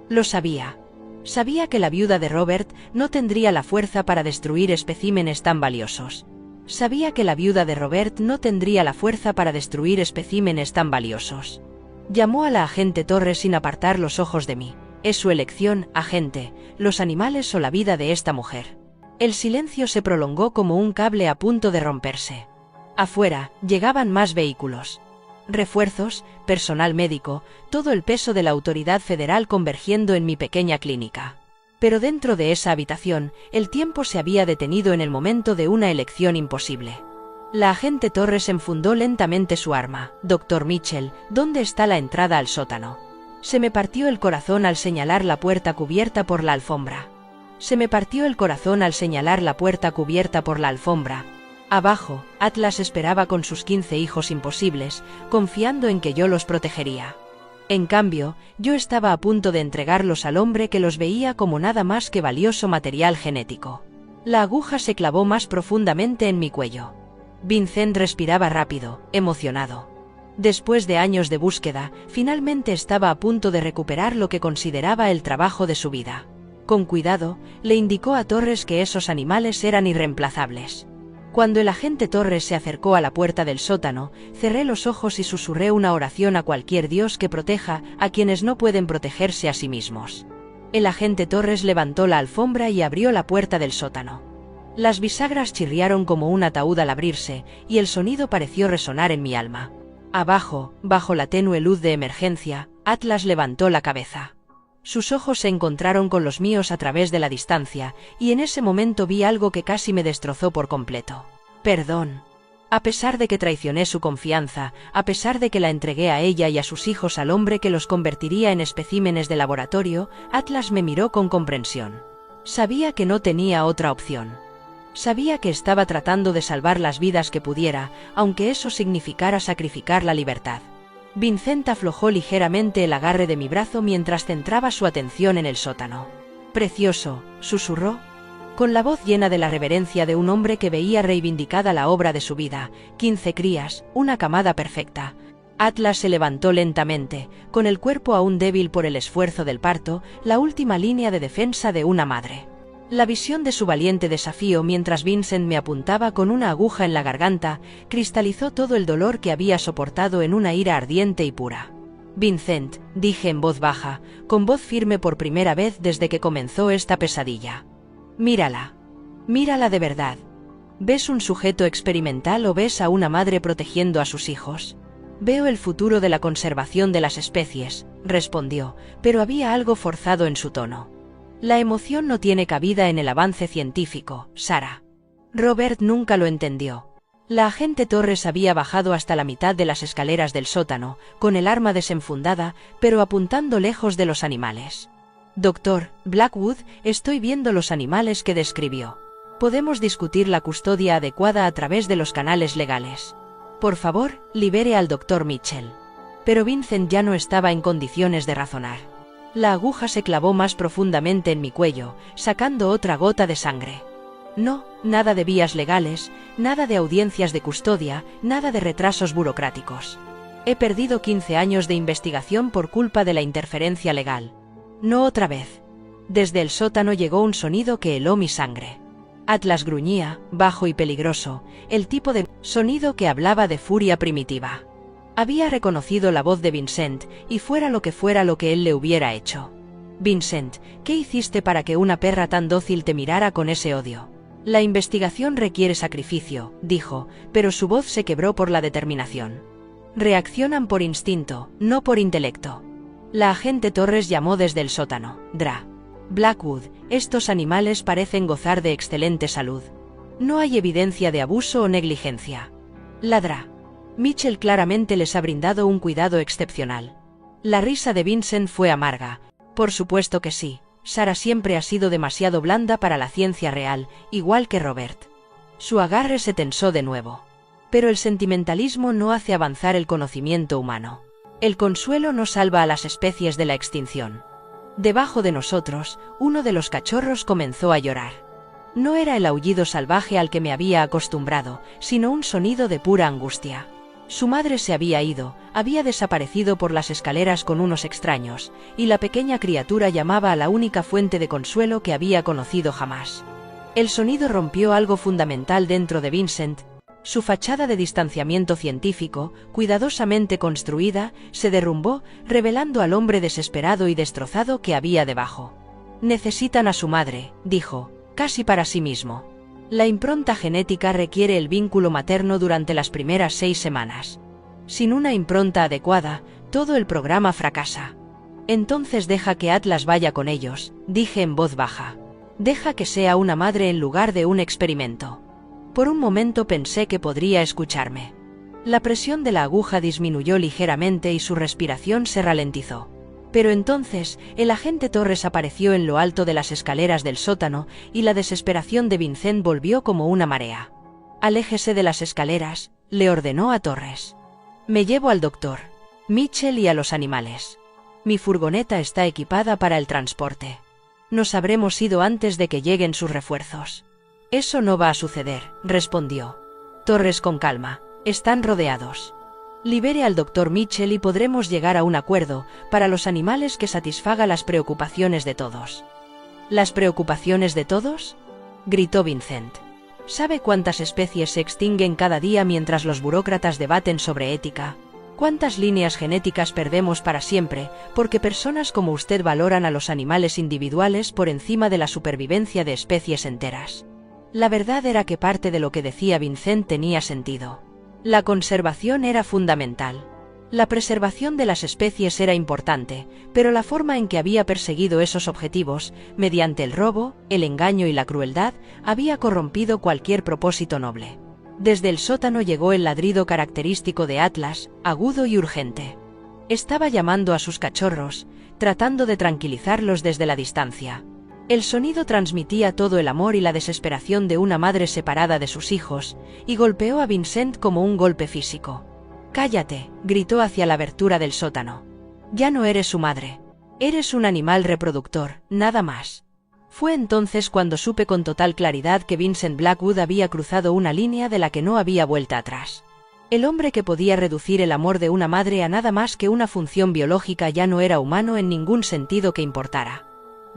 Lo sabía. Sabía que la viuda de Robert no tendría la fuerza para destruir especímenes tan valiosos. Sabía que la viuda de Robert no tendría la fuerza para destruir especímenes tan valiosos. Llamó a la agente Torres sin apartar los ojos de mí. Es su elección, agente, los animales o la vida de esta mujer. El silencio se prolongó como un cable a punto de romperse. Afuera, llegaban más vehículos. Refuerzos, personal médico, todo el peso de la autoridad federal convergiendo en mi pequeña clínica. Pero dentro de esa habitación, el tiempo se había detenido en el momento de una elección imposible. La agente Torres enfundó lentamente su arma. Dr. Mitchell, ¿dónde está la entrada al sótano? Se me partió el corazón al señalar la puerta cubierta por la alfombra. Se me partió el corazón al señalar la puerta cubierta por la alfombra. Abajo, Atlas esperaba con sus 15 hijos imposibles, confiando en que yo los protegería. En cambio, yo estaba a punto de entregarlos al hombre que los veía como nada más que valioso material genético. La aguja se clavó más profundamente en mi cuello. Vincent respiraba rápido, emocionado. Después de años de búsqueda, finalmente estaba a punto de recuperar lo que consideraba el trabajo de su vida. Con cuidado, le indicó a Torres que esos animales eran irreemplazables. Cuando el agente Torres se acercó a la puerta del sótano, cerré los ojos y susurré una oración a cualquier dios que proteja a quienes no pueden protegerse a sí mismos. El agente Torres levantó la alfombra y abrió la puerta del sótano. Las bisagras chirriaron como un ataúd al abrirse, y el sonido pareció resonar en mi alma. Abajo, bajo la tenue luz de emergencia, Atlas levantó la cabeza. Sus ojos se encontraron con los míos a través de la distancia, y en ese momento vi algo que casi me destrozó por completo. Perdón. A pesar de que traicioné su confianza, a pesar de que la entregué a ella y a sus hijos al hombre que los convertiría en especímenes de laboratorio, Atlas me miró con comprensión. Sabía que no tenía otra opción. Sabía que estaba tratando de salvar las vidas que pudiera, aunque eso significara sacrificar la libertad. Vincent aflojó ligeramente el agarre de mi brazo mientras centraba su atención en el sótano. «Precioso», susurró, con la voz llena de la reverencia de un hombre que veía reivindicada la obra de su vida. 15 crías, una camada perfecta. Atlas se levantó lentamente, con el cuerpo aún débil por el esfuerzo del parto, la última línea de defensa de una madre. La visión de su valiente desafío mientras Vincent me apuntaba con una aguja en la garganta, cristalizó todo el dolor que había soportado en una ira ardiente y pura. «Vincent», dije en voz baja, con voz firme por primera vez desde que comenzó esta pesadilla. «Mírala. Mírala de verdad. ¿Ves un sujeto experimental o ves a una madre protegiendo a sus hijos?» «Veo el futuro de la conservación de las especies», respondió, pero había algo forzado en su tono. «La emoción no tiene cabida en el avance científico, Sara». Robert nunca lo entendió. La agente Torres había bajado hasta la mitad de las escaleras del sótano, con el arma desenfundada, pero apuntando lejos de los animales. «Doctor Blackwood, estoy viendo los animales que describió. Podemos discutir la custodia adecuada a través de los canales legales. Por favor, libere al Dr. Mitchell». Pero Vincent ya no estaba en condiciones de razonar. La aguja se clavó más profundamente en mi cuello, sacando otra gota de sangre. No, nada de vías legales, nada de audiencias de custodia, nada de retrasos burocráticos. He perdido 15 años de investigación por culpa de la interferencia legal. No otra vez. Desde el sótano llegó un sonido que heló mi sangre. Atlas gruñía, bajo y peligroso, el tipo de sonido que hablaba de furia primitiva. Había reconocido la voz de Vincent, y fuera lo que él le hubiera hecho. «Vincent, ¿qué hiciste para que una perra tan dócil te mirara con ese odio?» «La investigación requiere sacrificio», dijo, pero su voz se quebró por la determinación. «Reaccionan por instinto, no por intelecto». La agente Torres llamó desde el sótano. «Dra. Blackwood, estos animales parecen gozar de excelente salud. No hay evidencia de abuso o negligencia». «Ladra. Mitchell claramente les ha brindado un cuidado excepcional». La risa de Vincent fue amarga. «Por supuesto que sí. Sara siempre ha sido demasiado blanda para la ciencia real, igual que Robert». Su agarre se tensó de nuevo. «Pero el sentimentalismo no hace avanzar el conocimiento humano. El consuelo no salva a las especies de la extinción». Debajo de nosotros, uno de los cachorros comenzó a llorar. No era el aullido salvaje al que me había acostumbrado, sino un sonido de pura angustia. Su madre se había ido, había desaparecido por las escaleras con unos extraños, y la pequeña criatura llamaba a la única fuente de consuelo que había conocido jamás. El sonido rompió algo fundamental dentro de Vincent. Su fachada de distanciamiento científico, cuidadosamente construida, se derrumbó, revelando al hombre desesperado y destrozado que había debajo. «Necesitan a su madre», dijo, casi para sí mismo. La impronta genética requiere el vínculo materno durante las primeras 6 semanas. Sin una impronta adecuada, todo el programa fracasa. Entonces deja que Atlas vaya con ellos, dije en voz baja. Deja que sea una madre en lugar de un experimento. Por un momento pensé que podría escucharme. La presión de la aguja disminuyó ligeramente y su respiración se ralentizó. Pero entonces, el agente Torres apareció en lo alto de las escaleras del sótano, y la desesperación de Vincent volvió como una marea. «Aléjese de las escaleras», le ordenó a Torres. «Me llevo al doctor Mitchell y a los animales. Mi furgoneta está equipada para el transporte. Nos habremos ido antes de que lleguen sus refuerzos». «Eso no va a suceder», respondió Torres con calma. «Están rodeados. Libere al doctor Mitchell y podremos llegar a un acuerdo para los animales que satisfaga las preocupaciones de todos». «¿Las preocupaciones de todos?», gritó Vincent. «¿Sabe cuántas especies se extinguen cada día mientras los burócratas debaten sobre ética? ¿Cuántas líneas genéticas perdemos para siempre porque personas como usted valoran a los animales individuales por encima de la supervivencia de especies enteras?» La verdad era que parte de lo que decía Vincent tenía sentido. La conservación era fundamental. La preservación de las especies era importante, pero la forma en que había perseguido esos objetivos, mediante el robo, el engaño y la crueldad, había corrompido cualquier propósito noble. Desde el sótano llegó el ladrido característico de Atlas, agudo y urgente. Estaba llamando a sus cachorros, tratando de tranquilizarlos desde la distancia. El sonido transmitía todo el amor y la desesperación de una madre separada de sus hijos, y golpeó a Vincent como un golpe físico. «Cállate», gritó hacia la abertura del sótano. «Ya no eres su madre. Eres un animal reproductor, nada más». Fue entonces cuando supe con total claridad que Vincent Blackwood había cruzado una línea de la que no había vuelta atrás. El hombre que podía reducir el amor de una madre a nada más que una función biológica ya no era humano en ningún sentido que importara.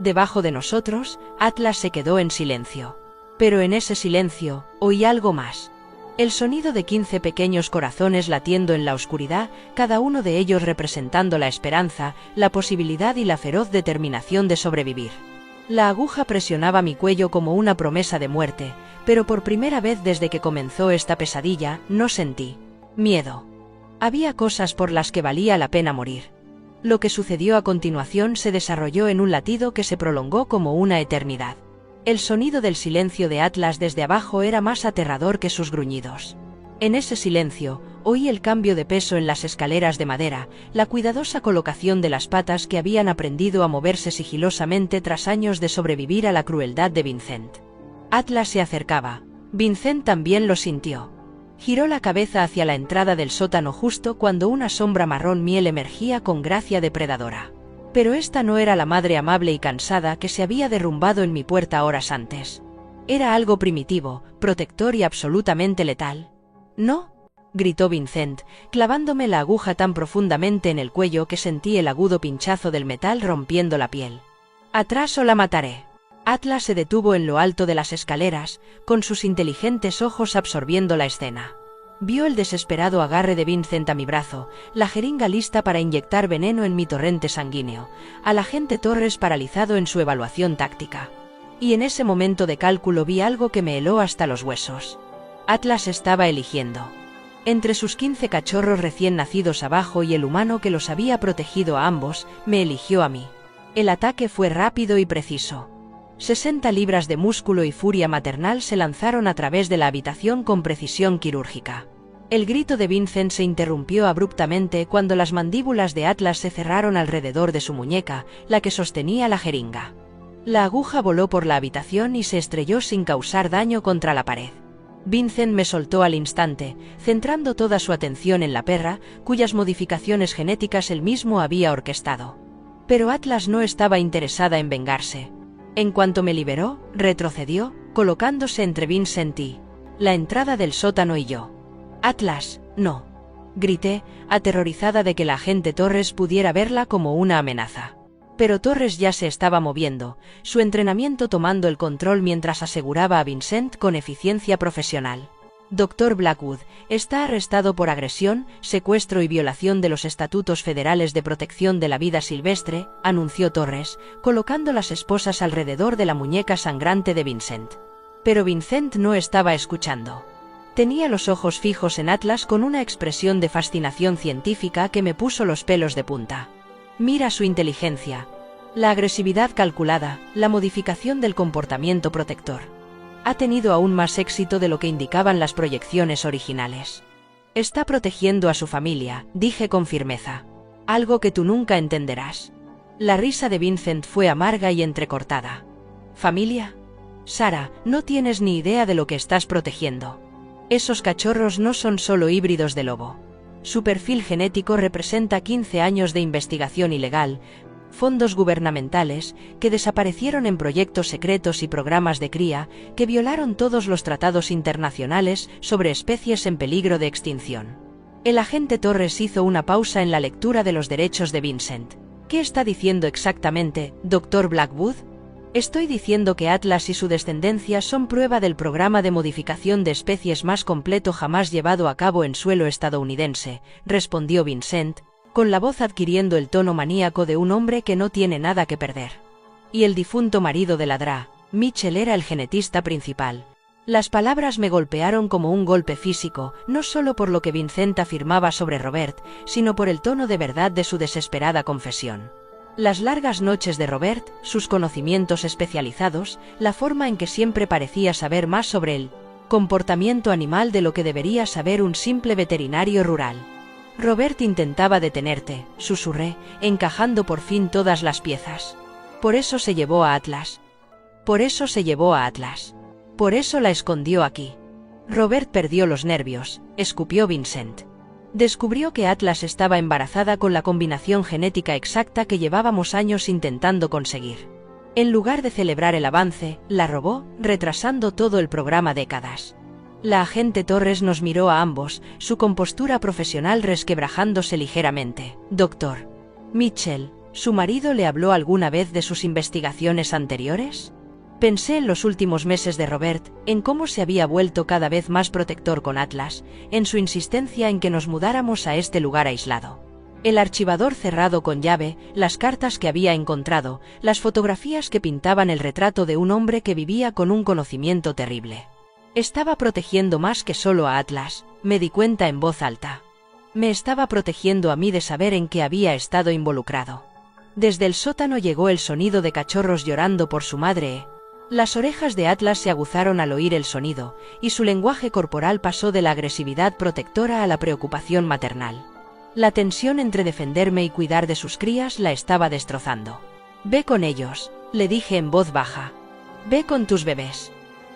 Debajo de nosotros, Atlas se quedó en silencio. Pero en ese silencio, oí algo más. El sonido de 15 pequeños corazones latiendo en la oscuridad, cada uno de ellos representando la esperanza, la posibilidad y la feroz determinación de sobrevivir. La aguja presionaba mi cuello como una promesa de muerte, pero por primera vez desde que comenzó esta pesadilla, no sentí miedo. Había cosas por las que valía la pena morir. Lo que sucedió a continuación se desarrolló en un latido que se prolongó como una eternidad. El sonido del silencio de Atlas desde abajo era más aterrador que sus gruñidos. En ese silencio, oí el cambio de peso en las escaleras de madera, la cuidadosa colocación de las patas que habían aprendido a moverse sigilosamente tras años de sobrevivir a la crueldad de Vincent. Atlas se acercaba. Vincent también lo sintió. Giró la cabeza hacia la entrada del sótano justo cuando una sombra marrón miel emergía con gracia depredadora. Pero esta no era la madre amable y cansada que se había derrumbado en mi puerta horas antes. Era algo primitivo, protector y absolutamente letal. «¡No!», gritó Vincent, clavándome la aguja tan profundamente en el cuello que sentí el agudo pinchazo del metal rompiendo la piel. «Atrás o la mataré». Atlas se detuvo en lo alto de las escaleras, con sus inteligentes ojos absorbiendo la escena. Vio el desesperado agarre de Vincent a mi brazo, la jeringa lista para inyectar veneno en mi torrente sanguíneo, al agente Torres paralizado en su evaluación táctica. Y en ese momento de cálculo vi algo que me heló hasta los huesos. Atlas estaba eligiendo. Entre sus 15 cachorros recién nacidos abajo y el humano que los había protegido a ambos, me eligió a mí. El ataque fue rápido y preciso. 60 libras de músculo y furia maternal se lanzaron a través de la habitación con precisión quirúrgica. El grito de Vincent se interrumpió abruptamente cuando las mandíbulas de Atlas se cerraron alrededor de su muñeca, la que sostenía la jeringa. La aguja voló por la habitación y se estrelló sin causar daño contra la pared. Vincent me soltó al instante, centrando toda su atención en la perra, cuyas modificaciones genéticas él mismo había orquestado. Pero Atlas no estaba interesada en vengarse. En cuanto me liberó, retrocedió, colocándose entre Vincent y la entrada del sótano y yo. «Atlas, no», grité, aterrorizada de que la agente Torres pudiera verla como una amenaza. Pero Torres ya se estaba moviendo, su entrenamiento tomando el control mientras aseguraba a Vincent con eficiencia profesional. «Dr. Blackwood está arrestado por agresión, secuestro y violación de los estatutos federales de protección de la vida silvestre», anunció Torres, colocando las esposas alrededor de la muñeca sangrante de Vincent. Pero Vincent no estaba escuchando. Tenía los ojos fijos en Atlas con una expresión de fascinación científica que me puso los pelos de punta. Mira su inteligencia, la agresividad calculada, la modificación del comportamiento protector. Ha tenido aún más éxito de lo que indicaban las proyecciones originales. Está protegiendo a su familia, dije con firmeza. Algo que tú nunca entenderás. La risa de Vincent fue amarga y entrecortada. ¿Familia? Sara, no tienes ni idea de lo que estás protegiendo. Esos cachorros no son solo híbridos de lobo. Su perfil genético representa 15 años de investigación ilegal, fondos gubernamentales que desaparecieron en proyectos secretos y programas de cría que violaron todos los tratados internacionales sobre especies en peligro de extinción. El agente Torres hizo una pausa en la lectura de los derechos de Vincent. ¿Qué está diciendo exactamente, Dr. Blackwood? Estoy diciendo que Atlas y su descendencia son prueba del programa de modificación de especies más completo jamás llevado a cabo en suelo estadounidense, respondió Vincent, con la voz adquiriendo el tono maníaco de un hombre que no tiene nada que perder. Y el difunto marido de la Dra. Mitchell era el genetista principal. Las palabras me golpearon como un golpe físico, no solo por lo que Vincent afirmaba sobre Robert, sino por el tono de verdad de su desesperada confesión. Las largas noches de Robert, sus conocimientos especializados, la forma en que siempre parecía saber más sobre el comportamiento animal de lo que debería saber un simple veterinario rural. Robert intentaba detenerte, susurré, encajando por fin todas las piezas. Por eso se llevó a Atlas. Por eso se llevó a Atlas. Por eso la escondió aquí. Robert perdió los nervios, escupió Vincent. Descubrió que Atlas estaba embarazada con la combinación genética exacta que llevábamos años intentando conseguir. En lugar de celebrar el avance, la robó, retrasando todo el programa décadas. La agente Torres nos miró a ambos, su compostura profesional resquebrajándose ligeramente. Dr. Mitchell, ¿su marido le habló alguna vez de sus investigaciones anteriores? Pensé en los últimos meses de Robert, en cómo se había vuelto cada vez más protector con Atlas, en su insistencia en que nos mudáramos a este lugar aislado. El archivador cerrado con llave, las cartas que había encontrado, las fotografías que pintaban el retrato de un hombre que vivía con un conocimiento terrible. Estaba protegiendo más que solo a Atlas, me di cuenta en voz alta. Me estaba protegiendo a mí de saber en qué había estado involucrado. Desde el sótano llegó el sonido de cachorros llorando por su madre. Las orejas de Atlas se aguzaron al oír el sonido, y su lenguaje corporal pasó de la agresividad protectora a la preocupación maternal. La tensión entre defenderme y cuidar de sus crías la estaba destrozando. «Ve con ellos», le dije en voz baja. «Ve con tus bebés».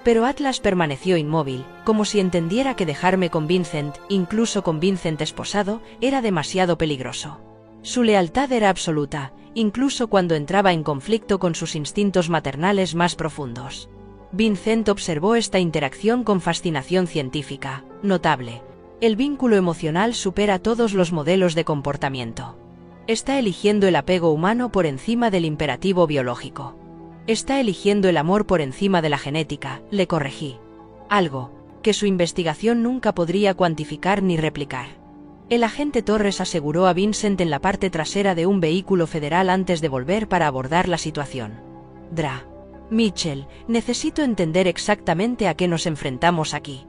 Pero Atlas permaneció inmóvil, como si entendiera que dejarme con Vincent, incluso con Vincent esposado, era demasiado peligroso. Su lealtad era absoluta, incluso cuando entraba en conflicto con sus instintos maternales más profundos. Vincent observó esta interacción con fascinación científica, notable. El vínculo emocional supera todos los modelos de comportamiento. Está eligiendo el apego humano por encima del imperativo biológico. Está eligiendo el amor por encima de la genética, le corregí. Algo que su investigación nunca podría cuantificar ni replicar. El agente Torres aseguró a Vincent en la parte trasera de un vehículo federal antes de volver para abordar la situación. Dra. Mitchell, necesito entender exactamente a qué nos enfrentamos aquí.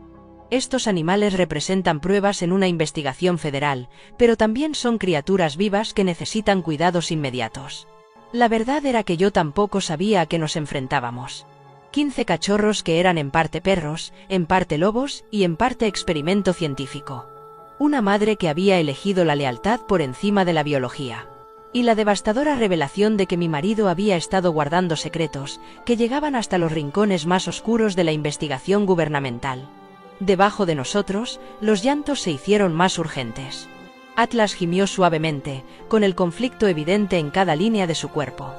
Estos animales representan pruebas en una investigación federal, pero también son criaturas vivas que necesitan cuidados inmediatos. La verdad era que yo tampoco sabía a qué nos enfrentábamos. 15 cachorros que eran en parte perros, en parte lobos y en parte experimento científico. Una madre que había elegido la lealtad por encima de la biología. Y la devastadora revelación de que mi marido había estado guardando secretos, que llegaban hasta los rincones más oscuros de la investigación gubernamental. Debajo de nosotros, los llantos se hicieron más urgentes. Atlas gimió suavemente, con el conflicto evidente en cada línea de su cuerpo.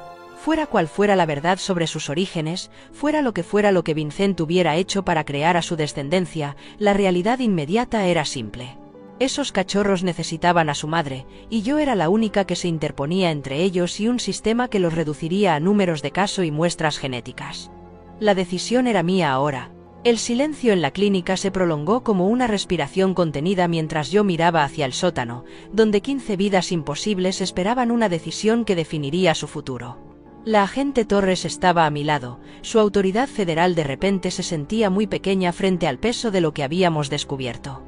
Fuera cual fuera la verdad sobre sus orígenes, fuera lo que Vincent hubiera hecho para crear a su descendencia, la realidad inmediata era simple. Esos cachorros necesitaban a su madre, y yo era la única que se interponía entre ellos y un sistema que los reduciría a números de caso y muestras genéticas. La decisión era mía ahora. El silencio en la clínica se prolongó como una respiración contenida mientras yo miraba hacia el sótano, donde 15 vidas imposibles esperaban una decisión que definiría su futuro. La agente Torres estaba a mi lado, su autoridad federal de repente se sentía muy pequeña frente al peso de lo que habíamos descubierto.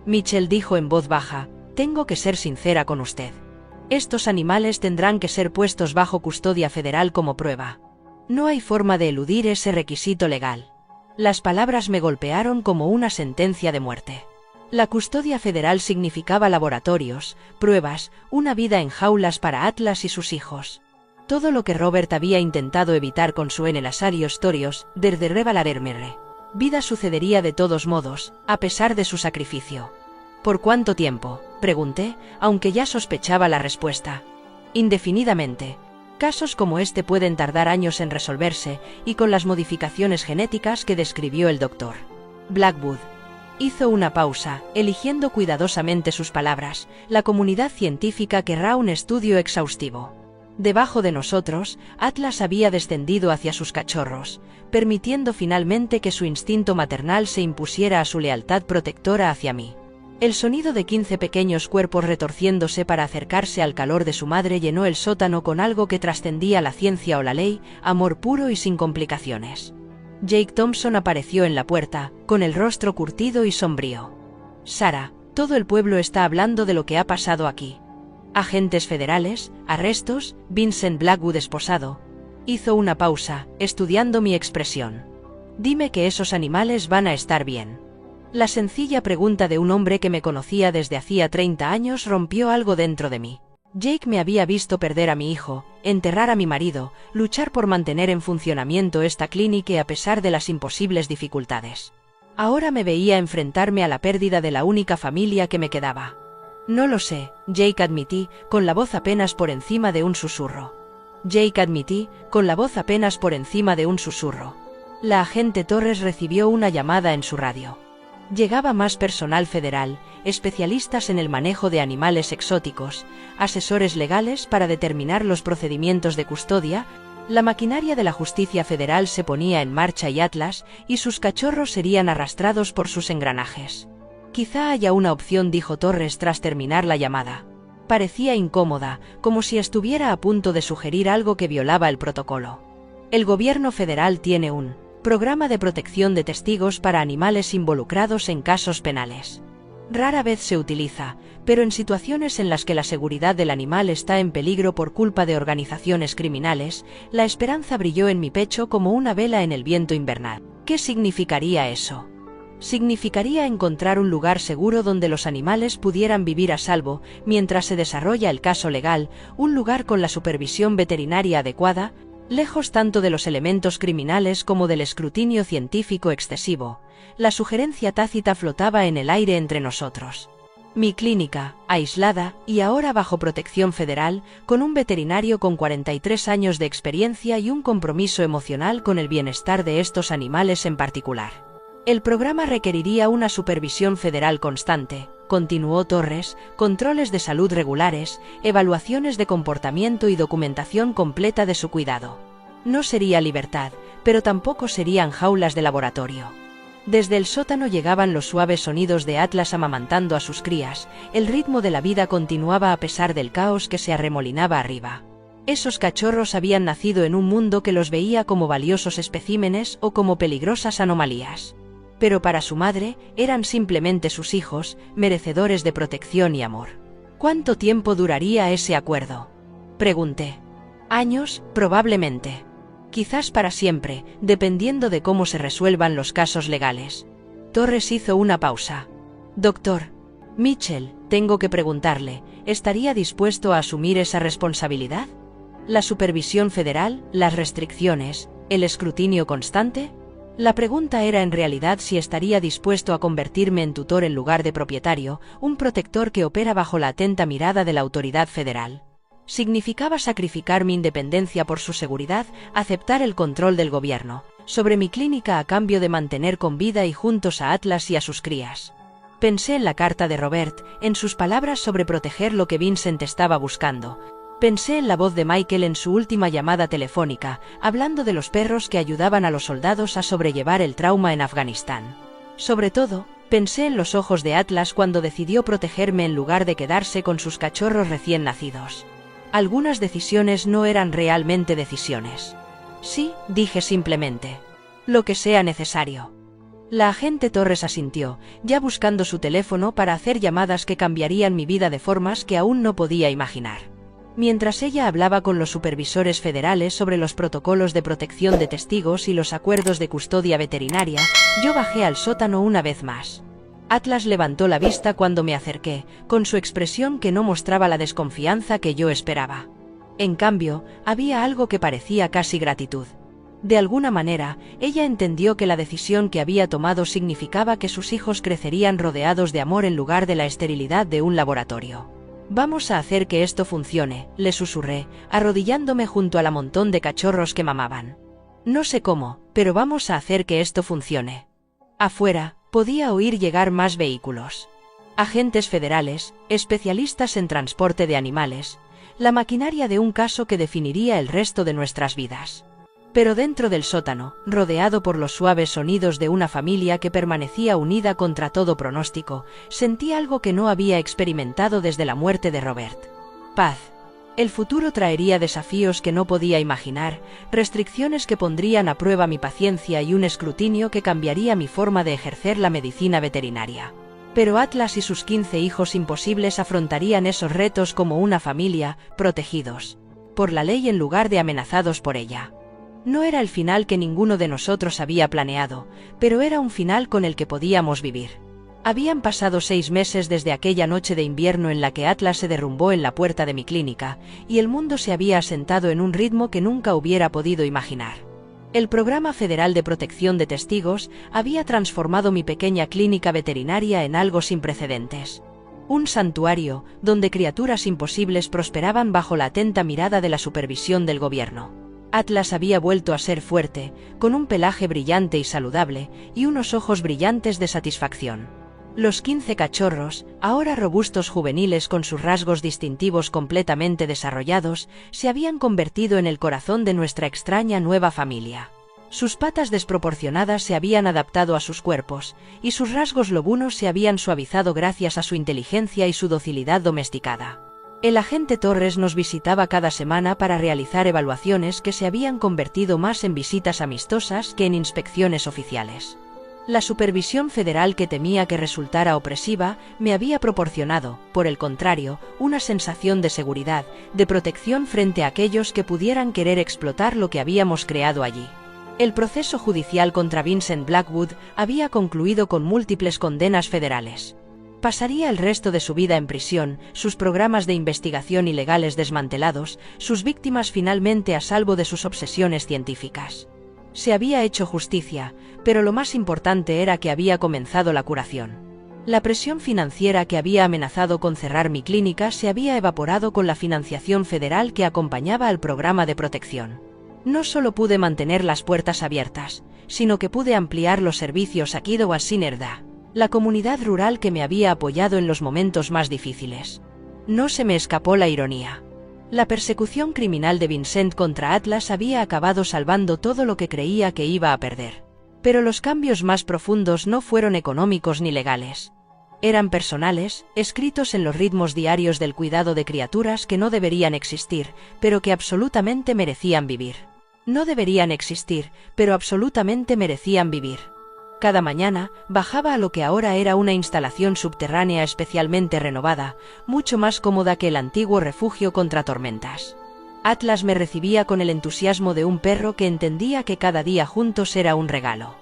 Mitchell dijo en voz baja, «Tengo que ser sincera con usted. Estos animales tendrán que ser puestos bajo custodia federal como prueba. No hay forma de eludir ese requisito legal». Las palabras me golpearon como una sentencia de muerte. La custodia federal significaba laboratorios, pruebas, una vida en jaulas para Atlas y sus hijos. Todo lo que Robert había intentado evitar con su en el Asarios Torios, desde Revalarermerre. Vida sucedería de todos modos, a pesar de su sacrificio. ¿Por cuánto tiempo?, pregunté, aunque ya sospechaba la respuesta. Indefinidamente. Casos como este pueden tardar años en resolverse, y con las modificaciones genéticas que describió el doctor Blackwood. Hizo una pausa, eligiendo cuidadosamente sus palabras. La comunidad científica querrá un estudio exhaustivo. Debajo de nosotros, Atlas había descendido hacia sus cachorros, permitiendo finalmente que su instinto maternal se impusiera a su lealtad protectora hacia mí. El sonido de 15 pequeños cuerpos retorciéndose para acercarse al calor de su madre llenó el sótano con algo que trascendía la ciencia o la ley, amor puro y sin complicaciones. Jake Thompson apareció en la puerta, con el rostro curtido y sombrío. «Sara, todo el pueblo está hablando de lo que ha pasado aquí. Agentes federales, arrestos, Vincent Blackwood esposado». Hizo una pausa, estudiando mi expresión. «Dime que esos animales van a estar bien». La sencilla pregunta de un hombre que me conocía desde hacía 30 años rompió algo dentro de mí. Jake me había visto perder a mi hijo, enterrar a mi marido, luchar por mantener en funcionamiento esta clínica a pesar de las imposibles dificultades. Ahora me veía enfrentarme a la pérdida de la única familia que me quedaba. «No lo sé», Jake admití, con la voz apenas por encima de un susurro. La agente Torres recibió una llamada en su radio. Llegaba más personal federal, especialistas en el manejo de animales exóticos, asesores legales para determinar los procedimientos de custodia. La maquinaria de la justicia federal se ponía en marcha y Atlas y sus cachorros serían arrastrados por sus engranajes. «Quizá haya una opción», dijo Torres tras terminar la llamada. Parecía incómoda, como si estuviera a punto de sugerir algo que violaba el protocolo. «El gobierno federal tiene un programa de protección de testigos para animales involucrados en casos penales. Rara vez se utiliza, pero en situaciones en las que la seguridad del animal está en peligro por culpa de organizaciones criminales, la esperanza brilló en mi pecho como una vela en el viento invernal. ¿Qué significaría eso? Significaría encontrar un lugar seguro donde los animales pudieran vivir a salvo mientras se desarrolla el caso legal, un lugar con la supervisión veterinaria adecuada, lejos tanto de los elementos criminales como del escrutinio científico excesivo. La sugerencia tácita flotaba en el aire entre nosotros. Mi clínica, aislada y ahora bajo protección federal, con un veterinario con 43 años de experiencia y un compromiso emocional con el bienestar de estos animales en particular. El programa requeriría una supervisión federal constante, continuó Torres, controles de salud regulares, evaluaciones de comportamiento y documentación completa de su cuidado. No sería libertad, pero tampoco serían jaulas de laboratorio. Desde el sótano llegaban los suaves sonidos de Atlas amamantando a sus crías, el ritmo de la vida continuaba a pesar del caos que se arremolinaba arriba. Esos cachorros habían nacido en un mundo que los veía como valiosos especímenes o como peligrosas anomalías. Pero para su madre, eran simplemente sus hijos, merecedores de protección y amor. ¿Cuánto tiempo duraría ese acuerdo?, pregunté. Años, probablemente. Quizás para siempre, dependiendo de cómo se resuelvan los casos legales. Torres hizo una pausa. «Doctor Mitchell, tengo que preguntarle, ¿estaría dispuesto a asumir esa responsabilidad? ¿La supervisión federal, las restricciones, el escrutinio constante?» La pregunta era en realidad si estaría dispuesto a convertirme en tutor en lugar de propietario, un protector que opera bajo la atenta mirada de la autoridad federal. Significaba sacrificar mi independencia por su seguridad, aceptar el control del gobierno sobre mi clínica a cambio de mantener con vida y juntos a Atlas y a sus crías. Pensé en la carta de Robert, en sus palabras sobre proteger lo que Vincent estaba buscando. Pensé en la voz de Michael en su última llamada telefónica, hablando de los perros que ayudaban a los soldados a sobrellevar el trauma en Afganistán. Sobre todo, pensé en los ojos de Atlas cuando decidió protegerme en lugar de quedarse con sus cachorros recién nacidos. Algunas decisiones no eran realmente decisiones. Sí, dije simplemente. Lo que sea necesario. La agente Torres asintió, ya buscando su teléfono para hacer llamadas que cambiarían mi vida de formas que aún no podía imaginar. Mientras ella hablaba con los supervisores federales sobre los protocolos de protección de testigos y los acuerdos de custodia veterinaria, yo bajé al sótano una vez más. Atlas levantó la vista cuando me acerqué, con su expresión que no mostraba la desconfianza que yo esperaba. En cambio, había algo que parecía casi gratitud. De alguna manera, ella entendió que la decisión que había tomado significaba que sus hijos crecerían rodeados de amor en lugar de la esterilidad de un laboratorio. «Vamos a hacer que esto funcione», le susurré, arrodillándome junto a la montón de cachorros que mamaban. «No sé cómo, pero vamos a hacer que esto funcione». Afuera, podía oír llegar más vehículos. Agentes federales, especialistas en transporte de animales, la maquinaria de un caso que definiría el resto de nuestras vidas. Pero dentro del sótano, rodeado por los suaves sonidos de una familia que permanecía unida contra todo pronóstico, sentí algo que no había experimentado desde la muerte de Robert. Paz. El futuro traería desafíos que no podía imaginar, restricciones que pondrían a prueba mi paciencia y un escrutinio que cambiaría mi forma de ejercer la medicina veterinaria. Pero Atlas y sus 15 hijos imposibles afrontarían esos retos como una familia, protegidos por la ley en lugar de amenazados por ella. No era el final que ninguno de nosotros había planeado, pero era un final con el que podíamos vivir. Habían pasado 6 meses desde aquella noche de invierno en la que Atlas se derrumbó en la puerta de mi clínica, y el mundo se había asentado en un ritmo que nunca hubiera podido imaginar. El Programa Federal de Protección de Testigos había transformado mi pequeña clínica veterinaria en algo sin precedentes. Un santuario, donde criaturas imposibles prosperaban bajo la atenta mirada de la supervisión del gobierno. Atlas había vuelto a ser fuerte, con un pelaje brillante y saludable, y unos ojos brillantes de satisfacción. Los 15 cachorros, ahora robustos juveniles con sus rasgos distintivos completamente desarrollados, se habían convertido en el corazón de nuestra extraña nueva familia. Sus patas desproporcionadas se habían adaptado a sus cuerpos, y sus rasgos lobunos se habían suavizado gracias a su inteligencia y su docilidad domesticada. El agente Torres nos visitaba cada semana para realizar evaluaciones que se habían convertido más en visitas amistosas que en inspecciones oficiales. La supervisión federal que temía que resultara opresiva me había proporcionado, por el contrario, una sensación de seguridad, de protección frente a aquellos que pudieran querer explotar lo que habíamos creado allí. El proceso judicial contra Vincent Blackwood había concluido con múltiples condenas federales. Pasaría el resto de su vida en prisión, sus programas de investigación ilegales desmantelados, sus víctimas finalmente a salvo de sus obsesiones científicas. Se había hecho justicia, pero lo más importante era que había comenzado la curación. La presión financiera que había amenazado con cerrar mi clínica se había evaporado con la financiación federal que acompañaba al programa de protección. No solo pude mantener las puertas abiertas, sino que pude ampliar los servicios a Kiddo Sinerda, la comunidad rural que me había apoyado en los momentos más difíciles. No se me escapó la ironía. La persecución criminal de Vincent contra Atlas había acabado salvando todo lo que creía que iba a perder. Pero los cambios más profundos no fueron económicos ni legales. Eran personales, escritos en los ritmos diarios del cuidado de criaturas que no deberían existir, pero que absolutamente merecían vivir. No deberían existir, pero absolutamente merecían vivir. Cada mañana, bajaba a lo que ahora era una instalación subterránea especialmente renovada, mucho más cómoda que el antiguo refugio contra tormentas. Atlas me recibía con el entusiasmo de un perro que entendía que cada día juntos era un regalo.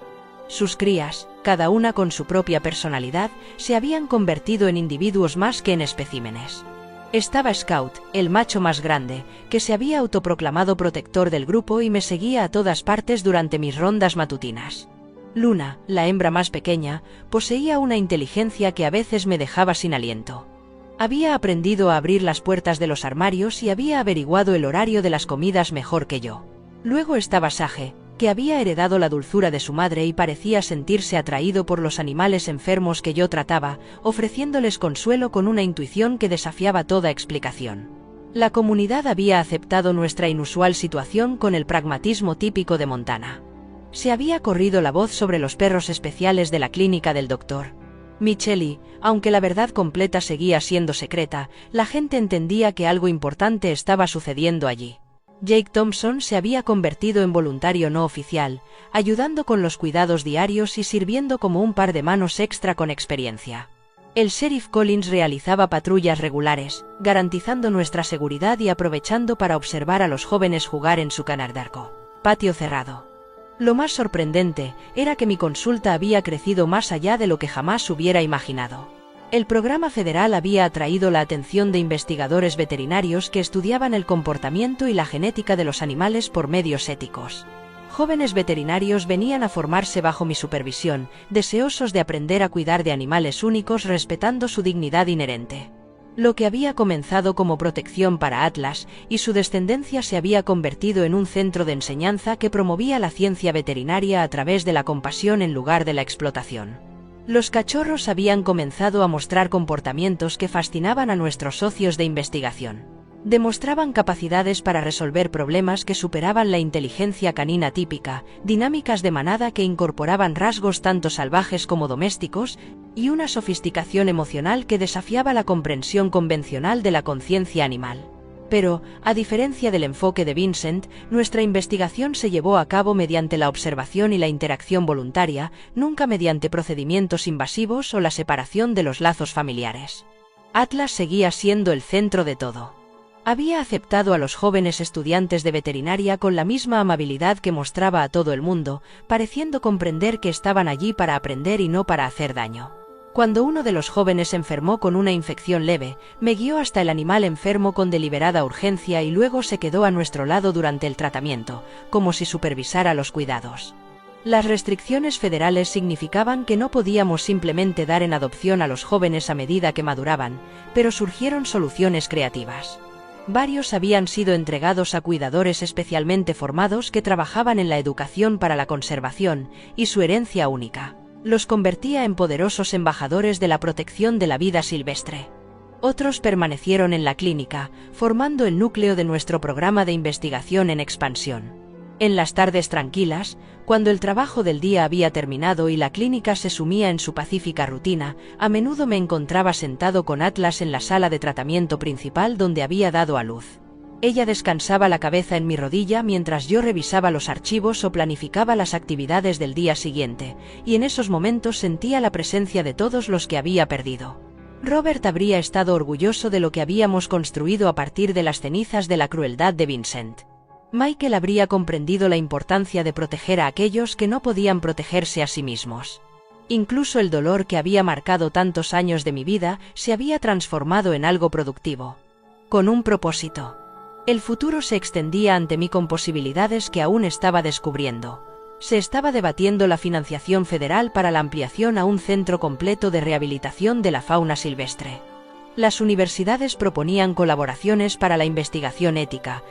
Sus crías, cada una con su propia personalidad, se habían convertido en individuos más que en especímenes. Estaba Scout, el macho más grande, que se había autoproclamado protector del grupo y me seguía a todas partes durante mis rondas matutinas. Luna, la hembra más pequeña, poseía una inteligencia que a veces me dejaba sin aliento. Había aprendido a abrir las puertas de los armarios y había averiguado el horario de las comidas mejor que yo. Luego estaba Sage, que había heredado la dulzura de su madre y parecía sentirse atraído por los animales enfermos que yo trataba, ofreciéndoles consuelo con una intuición que desafiaba toda explicación. La comunidad había aceptado nuestra inusual situación con el pragmatismo típico de Montana. Se había corrido la voz sobre los perros especiales de la clínica del doctor Micheli, aunque la verdad completa seguía siendo secreta, la gente entendía que algo importante estaba sucediendo allí. Jake Thompson se había convertido en voluntario no oficial, ayudando con los cuidados diarios y sirviendo como un par de manos extra con experiencia. El sheriff Collins realizaba patrullas regulares, garantizando nuestra seguridad y aprovechando para observar a los jóvenes jugar en su canardarco patio cerrado. Lo más sorprendente era que mi consulta había crecido más allá de lo que jamás hubiera imaginado. El programa federal había atraído la atención de investigadores veterinarios que estudiaban el comportamiento y la genética de los animales por medios éticos. Jóvenes veterinarios venían a formarse bajo mi supervisión, deseosos de aprender a cuidar de animales únicos respetando su dignidad inherente. Lo que había comenzado como protección para Atlas y su descendencia se había convertido en un centro de enseñanza que promovía la ciencia veterinaria a través de la compasión en lugar de la explotación. Los cachorros habían comenzado a mostrar comportamientos que fascinaban a nuestros socios de investigación. Demostraban capacidades para resolver problemas que superaban la inteligencia canina típica, dinámicas de manada que incorporaban rasgos tanto salvajes como domésticos, y una sofisticación emocional que desafiaba la comprensión convencional de la conciencia animal. Pero, a diferencia del enfoque de Vincent, nuestra investigación se llevó a cabo mediante la observación y la interacción voluntaria, nunca mediante procedimientos invasivos o la separación de los lazos familiares. Atlas seguía siendo el centro de todo. Había aceptado a los jóvenes estudiantes de veterinaria con la misma amabilidad que mostraba a todo el mundo, pareciendo comprender que estaban allí para aprender y no para hacer daño. Cuando uno de los jóvenes enfermó con una infección leve, me guió hasta el animal enfermo con deliberada urgencia y luego se quedó a nuestro lado durante el tratamiento, como si supervisara los cuidados. Las restricciones federales significaban que no podíamos simplemente dar en adopción a los jóvenes a medida que maduraban, pero surgieron soluciones creativas. Varios habían sido entregados a cuidadores especialmente formados que trabajaban en la educación para la conservación, y su herencia única los convertía en poderosos embajadores de la protección de la vida silvestre. Otros permanecieron en la clínica, formando el núcleo de nuestro programa de investigación en expansión. En las tardes tranquilas, cuando el trabajo del día había terminado y la clínica se sumía en su pacífica rutina, a menudo me encontraba sentado con Atlas en la sala de tratamiento principal donde había dado a luz. Ella descansaba la cabeza en mi rodilla mientras yo revisaba los archivos o planificaba las actividades del día siguiente, y en esos momentos sentía la presencia de todos los que había perdido. Robert habría estado orgulloso de lo que habíamos construido a partir de las cenizas de la crueldad de Vincent. Michael habría comprendido la importancia de proteger a aquellos que no podían protegerse a sí mismos. Incluso el dolor que había marcado tantos años de mi vida se había transformado en algo productivo. Con un propósito. El futuro se extendía ante mí con posibilidades que aún estaba descubriendo. Se estaba debatiendo la financiación federal para la ampliación a un centro completo de rehabilitación de la fauna silvestre. Las universidades proponían colaboraciones para la investigación ética,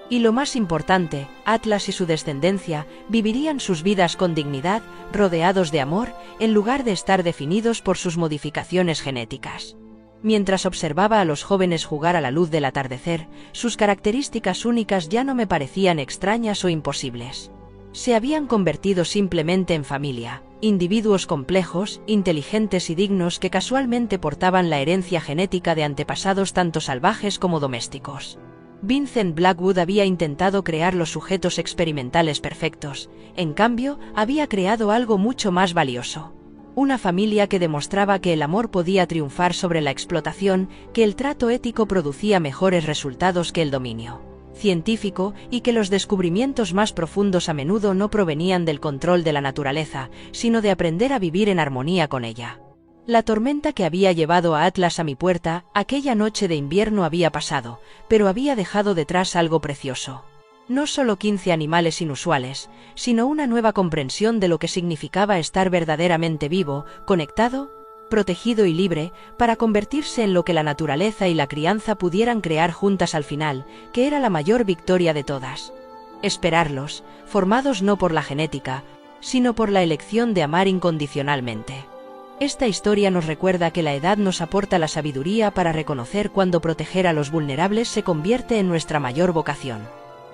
y lo más importante, Atlas y su descendencia vivirían sus vidas con dignidad, rodeados de amor, en lugar de estar definidos por sus modificaciones genéticas. Mientras observaba a los jóvenes jugar a la luz del atardecer, sus características únicas ya no me parecían extrañas o imposibles. Se habían convertido simplemente en familia, individuos complejos, inteligentes y dignos que casualmente portaban la herencia genética de antepasados tanto salvajes como domésticos. Vincent Blackwood había intentado crear los sujetos experimentales perfectos, en cambio, había creado algo mucho más valioso. Una familia que demostraba que el amor podía triunfar sobre la explotación, que el trato ético producía mejores resultados que el dominio científico, y que los descubrimientos más profundos a menudo no provenían del control de la naturaleza, sino de aprender a vivir en armonía con ella. La tormenta que había llevado a Atlas a mi puerta, aquella noche de invierno había pasado, pero había dejado detrás algo precioso. No solo 15 animales inusuales, sino una nueva comprensión de lo que significaba estar verdaderamente vivo, conectado protegido y libre, para convertirse en lo que la naturaleza y la crianza pudieran crear juntas al final, que era la mayor victoria de todas. Esperarlos, formados no por la genética, sino por la elección de amar incondicionalmente. Esta historia nos recuerda que la edad nos aporta la sabiduría para reconocer cuando proteger a los vulnerables se convierte en nuestra mayor vocación.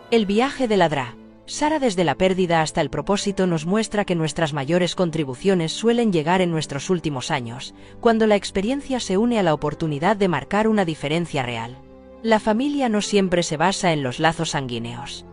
El viaje de la Dra. Sara desde la pérdida hasta el propósito nos muestra que nuestras mayores contribuciones suelen llegar en nuestros últimos años, cuando la experiencia se une a la oportunidad de marcar una diferencia real. La familia no siempre se basa en los lazos sanguíneos.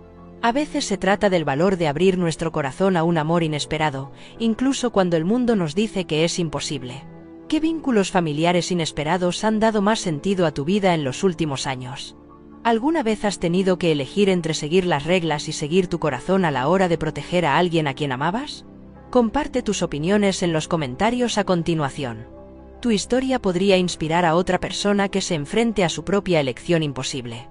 A veces se trata del valor de abrir nuestro corazón a un amor inesperado, incluso cuando el mundo nos dice que es imposible. ¿Qué vínculos familiares inesperados han dado más sentido a tu vida en los últimos años? ¿Alguna vez has tenido que elegir entre seguir las reglas y seguir tu corazón a la hora de proteger a alguien a quien amabas? Comparte tus opiniones en los comentarios a continuación. Tu historia podría inspirar a otra persona que se enfrente a su propia elección imposible.